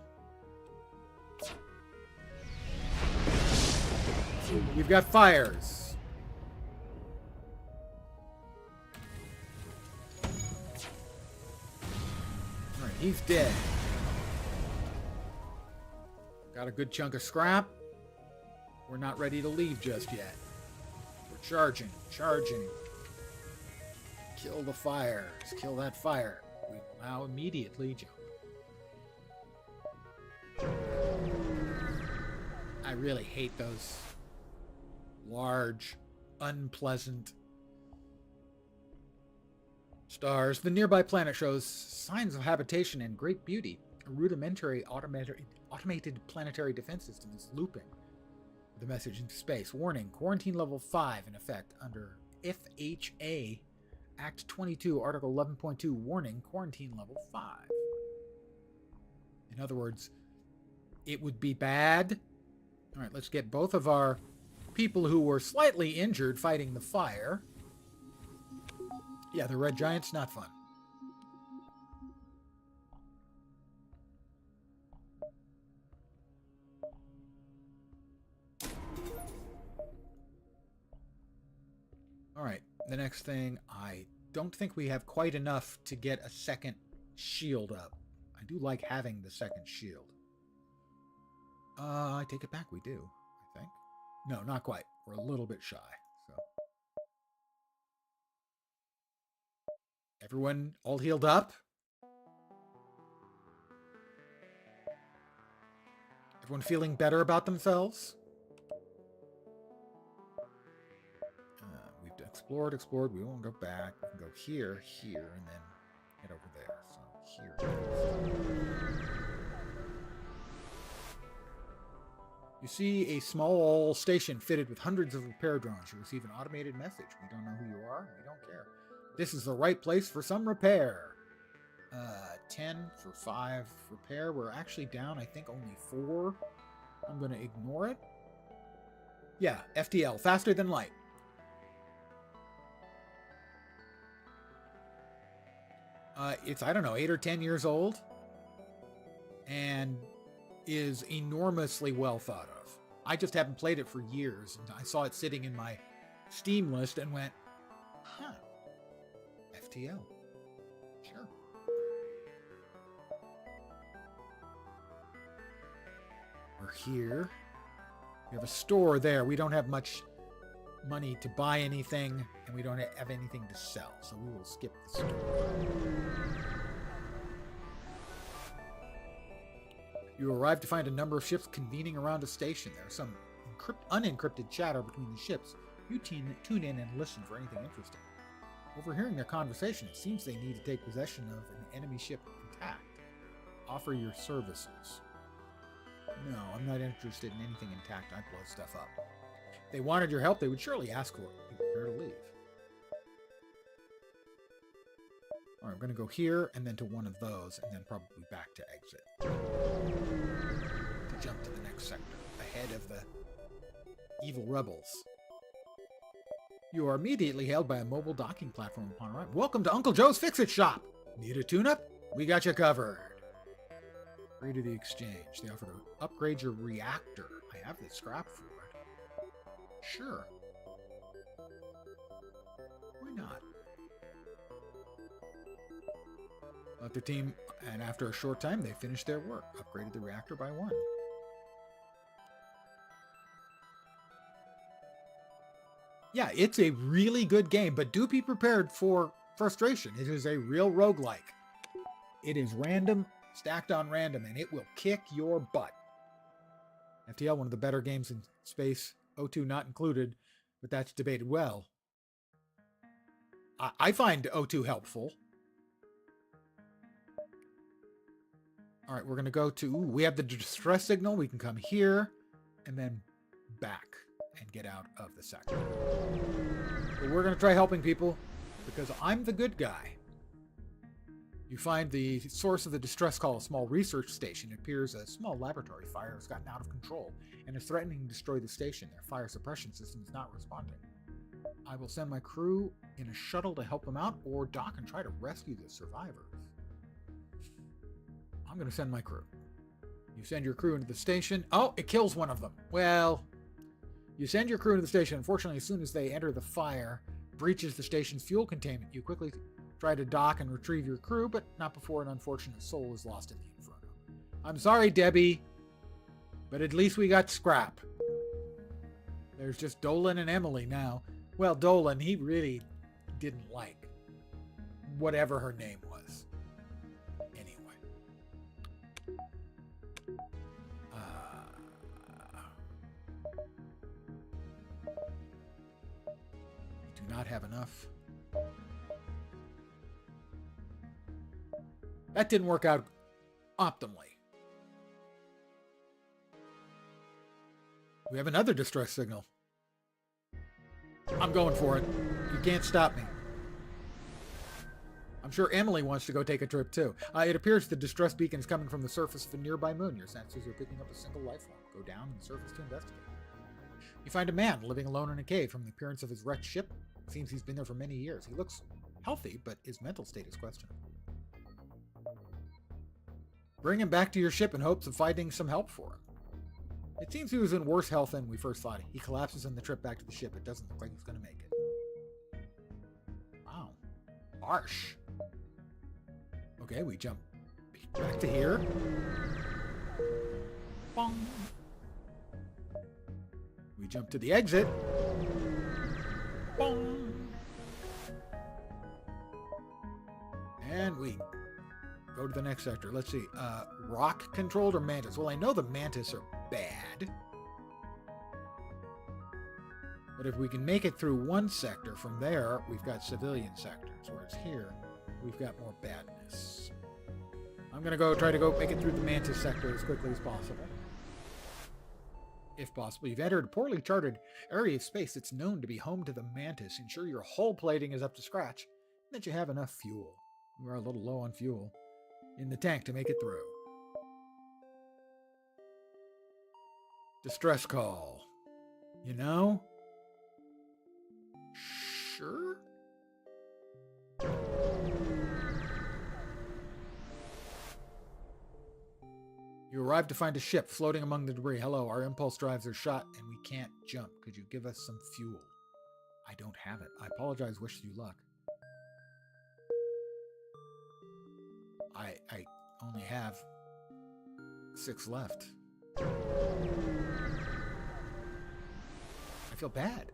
Speaker 1: We've got fires. Alright, he's dead. Got a good chunk of scrap. We're not ready to leave just yet. We're charging. Kill the fires. Kill that fire. We now immediately jump. I really hate those large, unpleasant stars. The nearby planet shows signs of habitation and great beauty. A rudimentary automated planetary defense system is looping the message into space. Warning, quarantine level 5 in effect under FHA Act 22, Article 11.2. Warning, quarantine level 5. In other words, it would be bad. All right, let's get both of our people who were slightly injured fighting the fire. Yeah, the red giant's not fun. All right, the next thing, I don't think we have quite enough to get a second shield up. I do like having the second shield. I take it back, we do, I think. No, not quite. We're a little bit shy, so. Everyone all healed up? Everyone feeling better about themselves? We've explored. We won't go back. We can go here, and then head over there. So here. You see a small station fitted with hundreds of repair drones. You receive an automated message. We don't know who you are. We don't care. This is the right place for some repair. 10 for 5 repair. We're actually down, I think, only 4. I'm going to ignore it. Yeah, FTL, faster than light. It's, I don't know, 8 or 10 years old. And is enormously well thought of. I just haven't played it for years, and I saw it sitting in my Steam list and went, huh, FTL. Sure. We're here. We have a store there. We don't have much money to buy anything, and we don't have anything to sell, so we will skip the store. You arrive to find a number of ships convening around a station. There's some unencrypted chatter between the ships. You tune in and listen for anything interesting. Overhearing their conversation, it seems they need to take possession of an enemy ship intact. Offer your services. No, I'm not interested in anything intact. I blow stuff up. If they wanted your help, they would surely ask for it. Be prepared to leave. Alright, I'm going to go here, and then to one of those, and then probably back to exit. To jump to the next sector, ahead of the evil rebels. You are immediately hailed by a mobile docking platform upon arrival. Welcome to Uncle Joe's Fix-It Shop! Need a tune-up? We got you covered. Agree to the exchange. They offer to upgrade your reactor. I have the scrap for it. Sure. Why not? Let their team, and after a short time, they finished their work. Upgraded the reactor by 1. Yeah, it's a really good game, but do be prepared for frustration. It is a real roguelike. It is random, stacked on random, and it will kick your butt. FTL, one of the better games in space, O2 not included, but that's debated well. I find O2 helpful. All right, we're going to go to... Ooh, we have the distress signal. We can come here and then back and get out of the sector. But we're going to try helping people because I'm the good guy. You find the source of the distress call, a small research station. It appears a small laboratory fire has gotten out of control and is threatening to destroy the station. Their fire suppression system is not responding. I will send my crew in a shuttle to help them out or dock and try to rescue the survivors. I'm going to send my crew. You send your crew into the station. Oh, it kills one of them. Well, you send your crew into the station. Unfortunately, as soon as they enter the fire, breaches the station's fuel containment. You quickly try to dock and retrieve your crew, but not before an unfortunate soul is lost in the inferno. I'm sorry, Debbie, but at least we got scrap. There's just Dolan and Emily now. Well, Dolan, he really didn't like whatever her name was. Anyway. We do not have enough. That didn't work out optimally. We have another distress signal. I'm going for it. You can't stop me. I'm sure Emily wants to go take a trip too. It appears the distress beacon is coming from the surface of a nearby moon. Your sensors are picking up a single life form. Go down and surface to investigate. You find a man living alone in a cave. From the appearance of his wrecked ship, it seems he's been there for many years. He looks healthy, but his mental state is questionable. Bring him back to your ship in hopes of finding some help for him. It seems he was in worse health than we first thought. He collapses on the trip back to the ship. It doesn't look like he's going to make it. Wow. Harsh. Okay, we jump back to here. Bong. We jump to the exit. Bong. And we go to the next sector. Let's see. Rock controlled or mantis? Well, I know the mantis are bad. But if we can make it through one sector, from there, we've got civilian sectors. Whereas here, we've got more badness. I'm going to try to make it through the mantis sector as quickly as possible. If possible. You've entered a poorly charted area of space that's known to be home to the mantis. Ensure your hull plating is up to scratch and that you have enough fuel. We're a little low on fuel in the tank to make it through. Distress call. You know? Sure? You arrive to find a ship floating among the debris. Hello, our impulse drives are shot and we can't jump. Could you give us some fuel? I don't have it. I apologize. Wish you luck. I only have 6 left. I feel bad.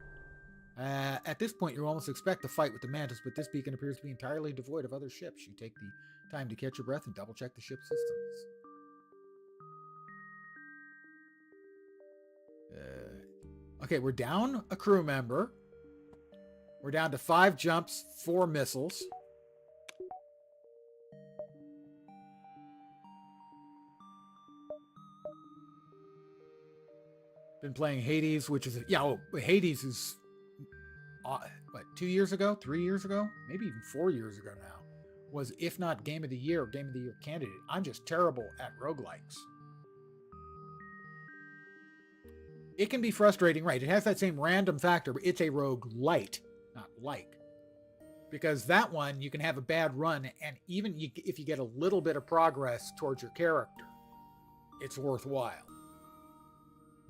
Speaker 1: At this point, you almost expect to fight with the mantis, but this beacon appears to be entirely devoid of other ships. You take the time to catch your breath and double-check the ship's systems. Okay, we're down a crew member. We're down to 5 jumps, 4 missiles. Been playing Hades, which is... Hades is... what, 2 years ago? 3 years ago? Maybe even 4 years ago now. Was, if not Game of the Year, Game of the Year candidate. I'm just terrible at roguelikes. It can be frustrating, right? It has that same random factor, but it's a roguelite, not like. Because that one, you can have a bad run, and even if you get a little bit of progress towards your character, it's worthwhile.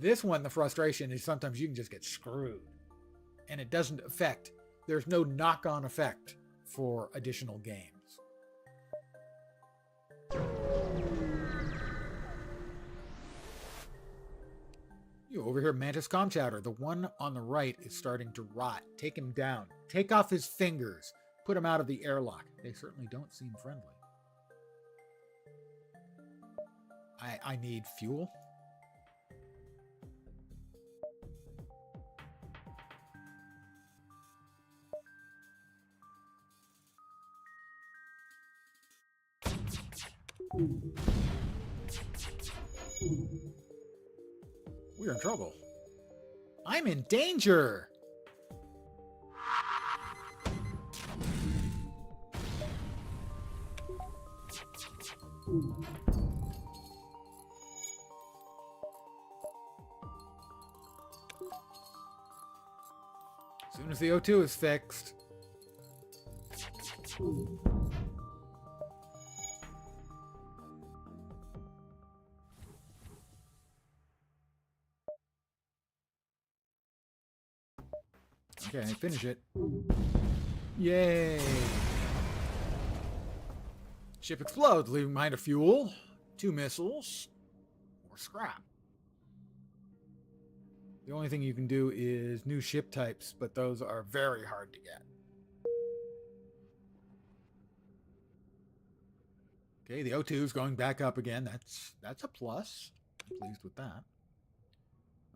Speaker 1: This one, the frustration is sometimes you can just get screwed. And it doesn't affect, there's no knock-on effect for additional games. You overhear Mantis comm chatter. The one on the right is starting to rot. Take him down. Take off his fingers. Put him out of the airlock. They certainly don't seem friendly. I need fuel. We're in trouble. I'm in danger! As soon as the O2 is fixed. Okay, finish it. Yay! Ship explodes, leaving behind a fuel, 2 missiles, or scrap. The only thing you can do is new ship types, but those are very hard to get. Okay, the O2 is going back up again. That's a plus. I'm pleased with that.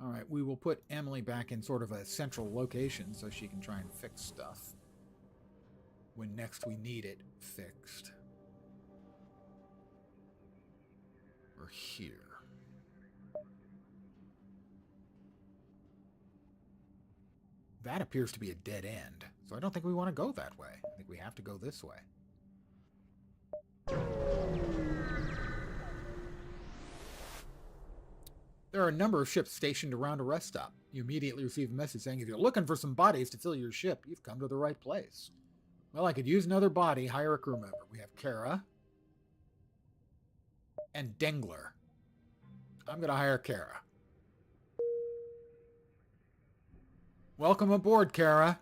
Speaker 1: All right, we will put Emily back in sort of a central location so she can try and fix stuff when next we need it fixed. We're here. That appears to be a dead end, so I don't think we want to go that way. I think we have to go this way. There are a number of ships stationed around a rest stop. You immediately receive a message saying, if you're looking for some bodies to fill your ship, you've come to the right place. Well, I could use another body, hire a crew member. We have Kara and Dengler. I'm going to hire Kara. Welcome aboard, Kara.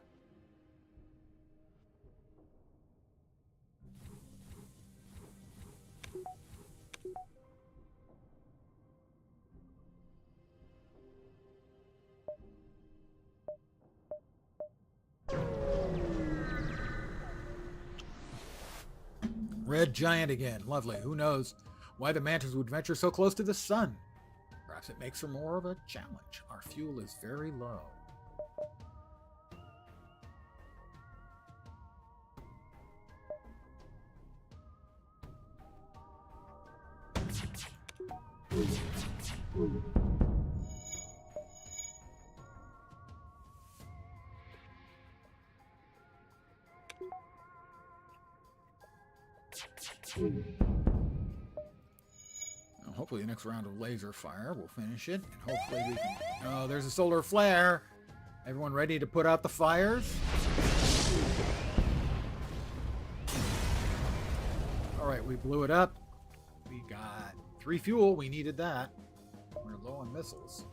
Speaker 1: Red giant again. Lovely. Who knows why the mantis would venture so close to the sun? Perhaps it makes for more of a challenge. Our fuel is very low. Well, hopefully the next round of laser fire will finish it, and hopefully we can... Oh, there's a solar flare. Everyone ready to put out the fires? All right, we blew it up. We got 3 fuel. We needed that. We're low on missiles.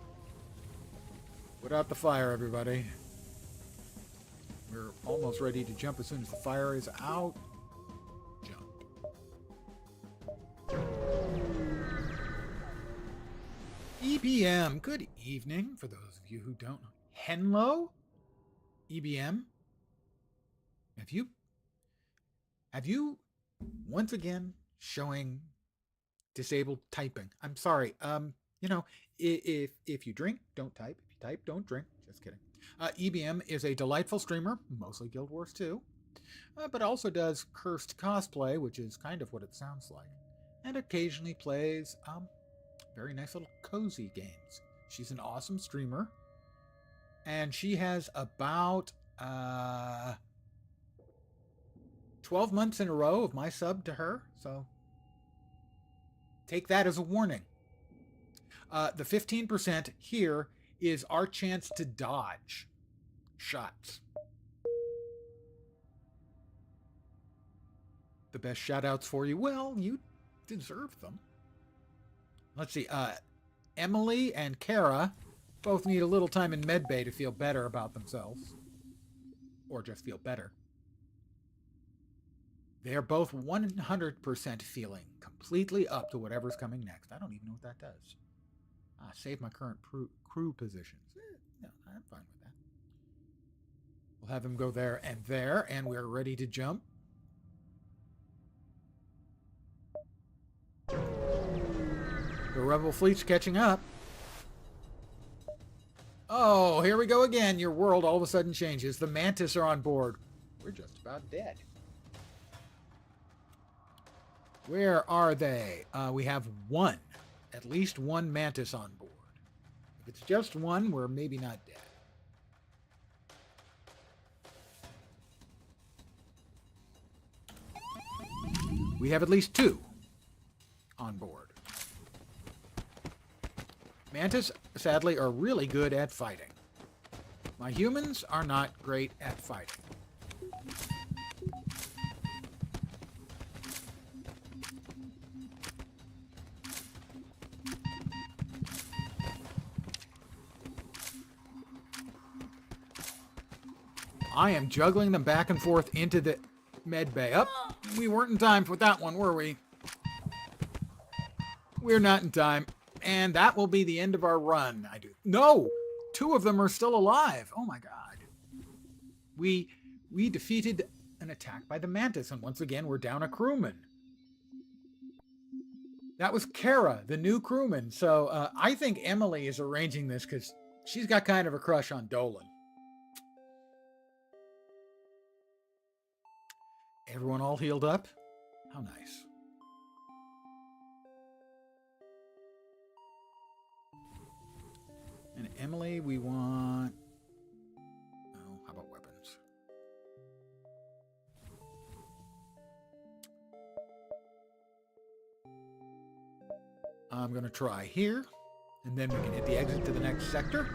Speaker 1: Put out the fire, everybody. We're almost ready to jump as soon as the fire is out. Jump. EBM, good evening for those of you who don't know. Henlo? EBM? Have you once again showing disabled typing? I'm sorry. You know, if you drink, don't type. If you type, don't drink. Just kidding. EBM is a delightful streamer, mostly Guild Wars 2, but also does cursed cosplay, which is kind of what it sounds like, and occasionally plays very nice little cozy games. She's an awesome streamer, and she has about 12 months in a row of my sub to her, so take that as a warning. The 15% here is our chance to dodge shots. The best shout-outs for you? Well, you deserve them. Let's see. Emily and Kara both need a little time in medbay to feel better about themselves. Or just feel better. They're both 100% feeling completely up to whatever's coming next. I don't even know what that does. Save my current crew positions. No, I'm fine with that. We'll have them go there, and we're ready to jump. The Rebel fleet's catching up. Oh, here we go again. Your world all of a sudden changes. The Mantis are on board. We're just about dead. Where are they? We have 1. at least one mantis on board. If it's just one, we're maybe not dead. We have at least two on board. Mantis, sadly, are really good at fighting. My humans are not great at fighting. I am juggling them back and forth into the med bay. Up, we weren't in time for that one, were we? We're not in time. And that will be the end of our run. No! Two of them are still alive. Oh my god. We defeated an attack by the mantis, and once again, we're down a crewman. That was Kara, the new crewman. So I think Emily is arranging this because she's got kind of a crush on Dolan. Everyone all healed up? How nice. And Emily, we want... Oh, how about weapons? I'm going to try here, and then we can hit the exit to the next sector.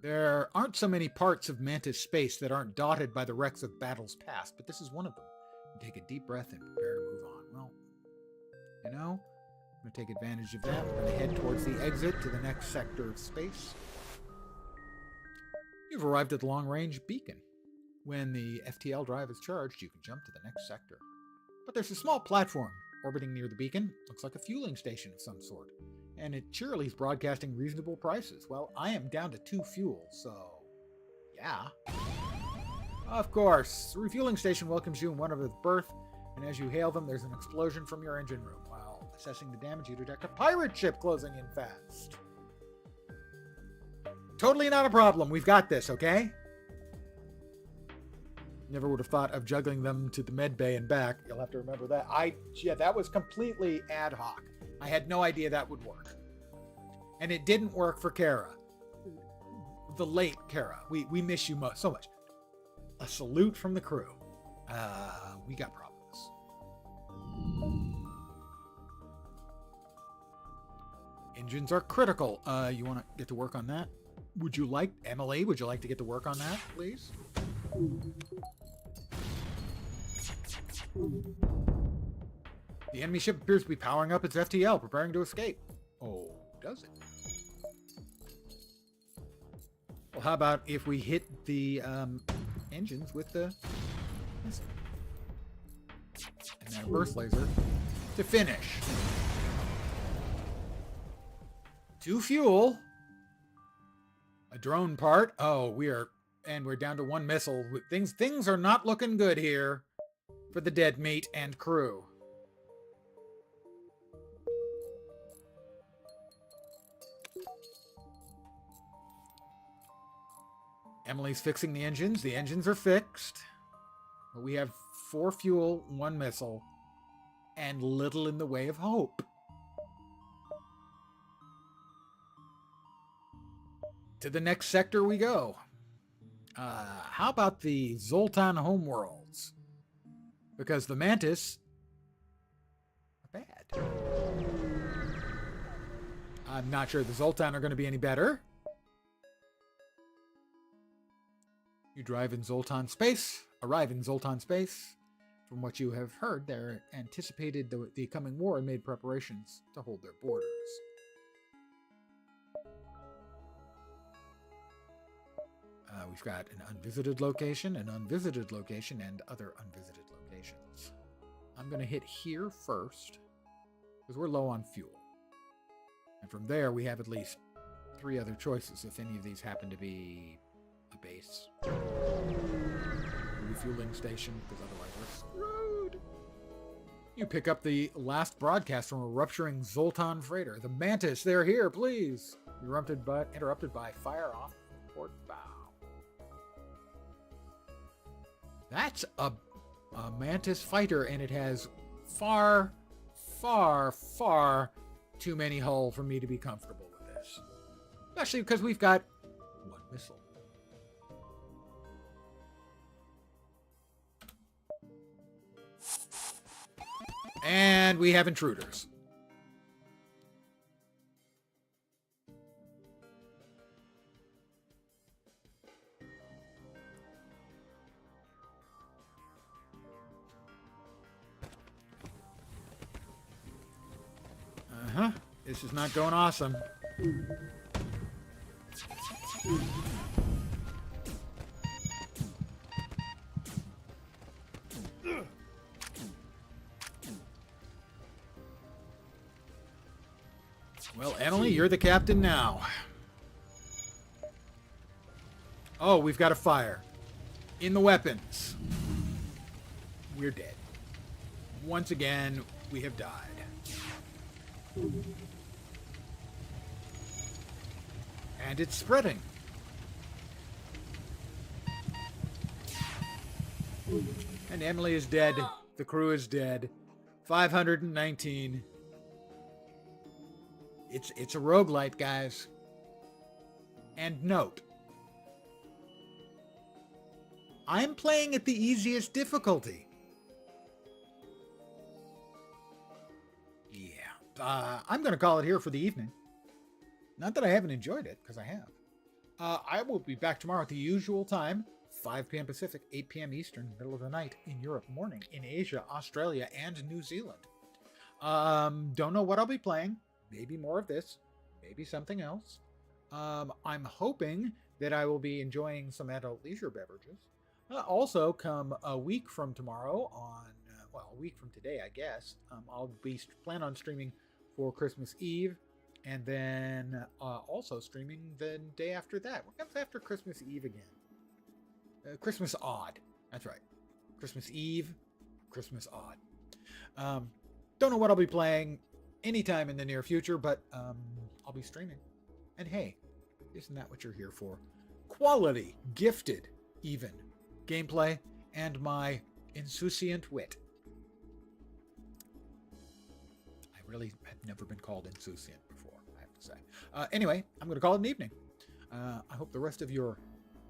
Speaker 1: There aren't so many parts of Mantis space that aren't dotted by the wrecks of battles past, but this is one of them. Take a deep breath and prepare to move on. Well, you know, I'm going to take advantage of that. We're going to head towards the exit to the next sector of space. You've arrived at the long-range beacon. When the FTL drive is charged, you can jump to the next sector. But there's a small platform orbiting near the beacon. Looks like a fueling station of some sort. And it cheerily is broadcasting reasonable prices. Well, I am down to 2 fuel, so yeah. Of course, the refueling station welcomes you in one of its berth, and as you hail them, there's an explosion from your engine room. While assessing the damage, you detect a pirate ship closing in fast. Totally not a problem. We've got this, okay? Never would have thought of juggling them to the med bay and back. You'll have to remember that. Yeah, that was completely ad hoc. I had no idea that would work. And it didn't work for Kara. The late Kara. We miss you so much. A salute from the crew. We got problems. Engines are critical. You want to get to work on that? Emily, would you like to get to work on that, please? The enemy ship appears to be powering up its FTL, preparing to escape. Oh, does it? Well, how about if we hit the engines with the missile? And then a burst laser to finish. 2 fuel. A drone part. Oh, we're down to 1 missile. Things are not looking good here for the dead mate and crew. Emily's fixing the engines. The engines are fixed. But we have 4 fuel, 1 missile, and little in the way of hope. To the next sector we go. How about the Zoltan homeworlds? Because the Mantis are bad. I'm not sure the Zoltan are going to be any better. You arrive in Zoltan space. From what you have heard, they anticipated the coming war and made preparations to hold their borders. We've got an unvisited location, and other unvisited locations. I'm going to hit here first, because we're low on fuel. And from there, we have at least 3 other choices, if any of these happen to be a base. Refueling station, because otherwise we're screwed. You pick up the last broadcast from a rupturing Zoltan freighter. The Mantis, they're here, please. Interrupted by fire off port bow. That's a Mantis fighter, and it has far, far, far too many hull for me to be comfortable with this. Especially because we've got one missile. And we have intruders. Uh-huh. This is not going awesome. Well, Emily, you're the captain now. Oh, we've got a fire. In the weapons. We're dead. Once again, we have died. And it's spreading. And Emily is dead. The crew is dead. 519. It's a roguelite, guys. And note, I'm playing at the easiest difficulty. Yeah. I'm going to call it here for the evening. Not that I haven't enjoyed it, because I have. I will be back tomorrow at the usual time, 5 p.m. Pacific, 8 p.m. Eastern, middle of the night in Europe, morning in Asia, Australia, and New Zealand. Don't know what I'll be playing. Maybe more of this. Maybe something else. I'm hoping that I will be enjoying some adult leisure beverages. Also, come a week from tomorrow on, a week from today, I guess, I'll be plan on streaming for Christmas Eve, and then also streaming the day after that. What comes after Christmas Eve again? Christmas Odd. That's right. Christmas Eve, Christmas Odd. Don't know what I'll be playing anytime in the near future, but I'll be streaming. And hey, isn't that what you're here for? Quality, gifted, even gameplay, and my insouciant wit. I really have never been called insouciant before, I have to say. Anyway, I'm going to call it an evening. I hope the rest of your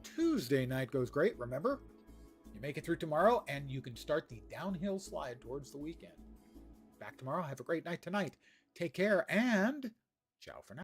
Speaker 1: Tuesday night goes great. Remember, you make it through tomorrow, and you can start the downhill slide towards the weekend. Back tomorrow. Have a great night tonight. Take care, and ciao for now.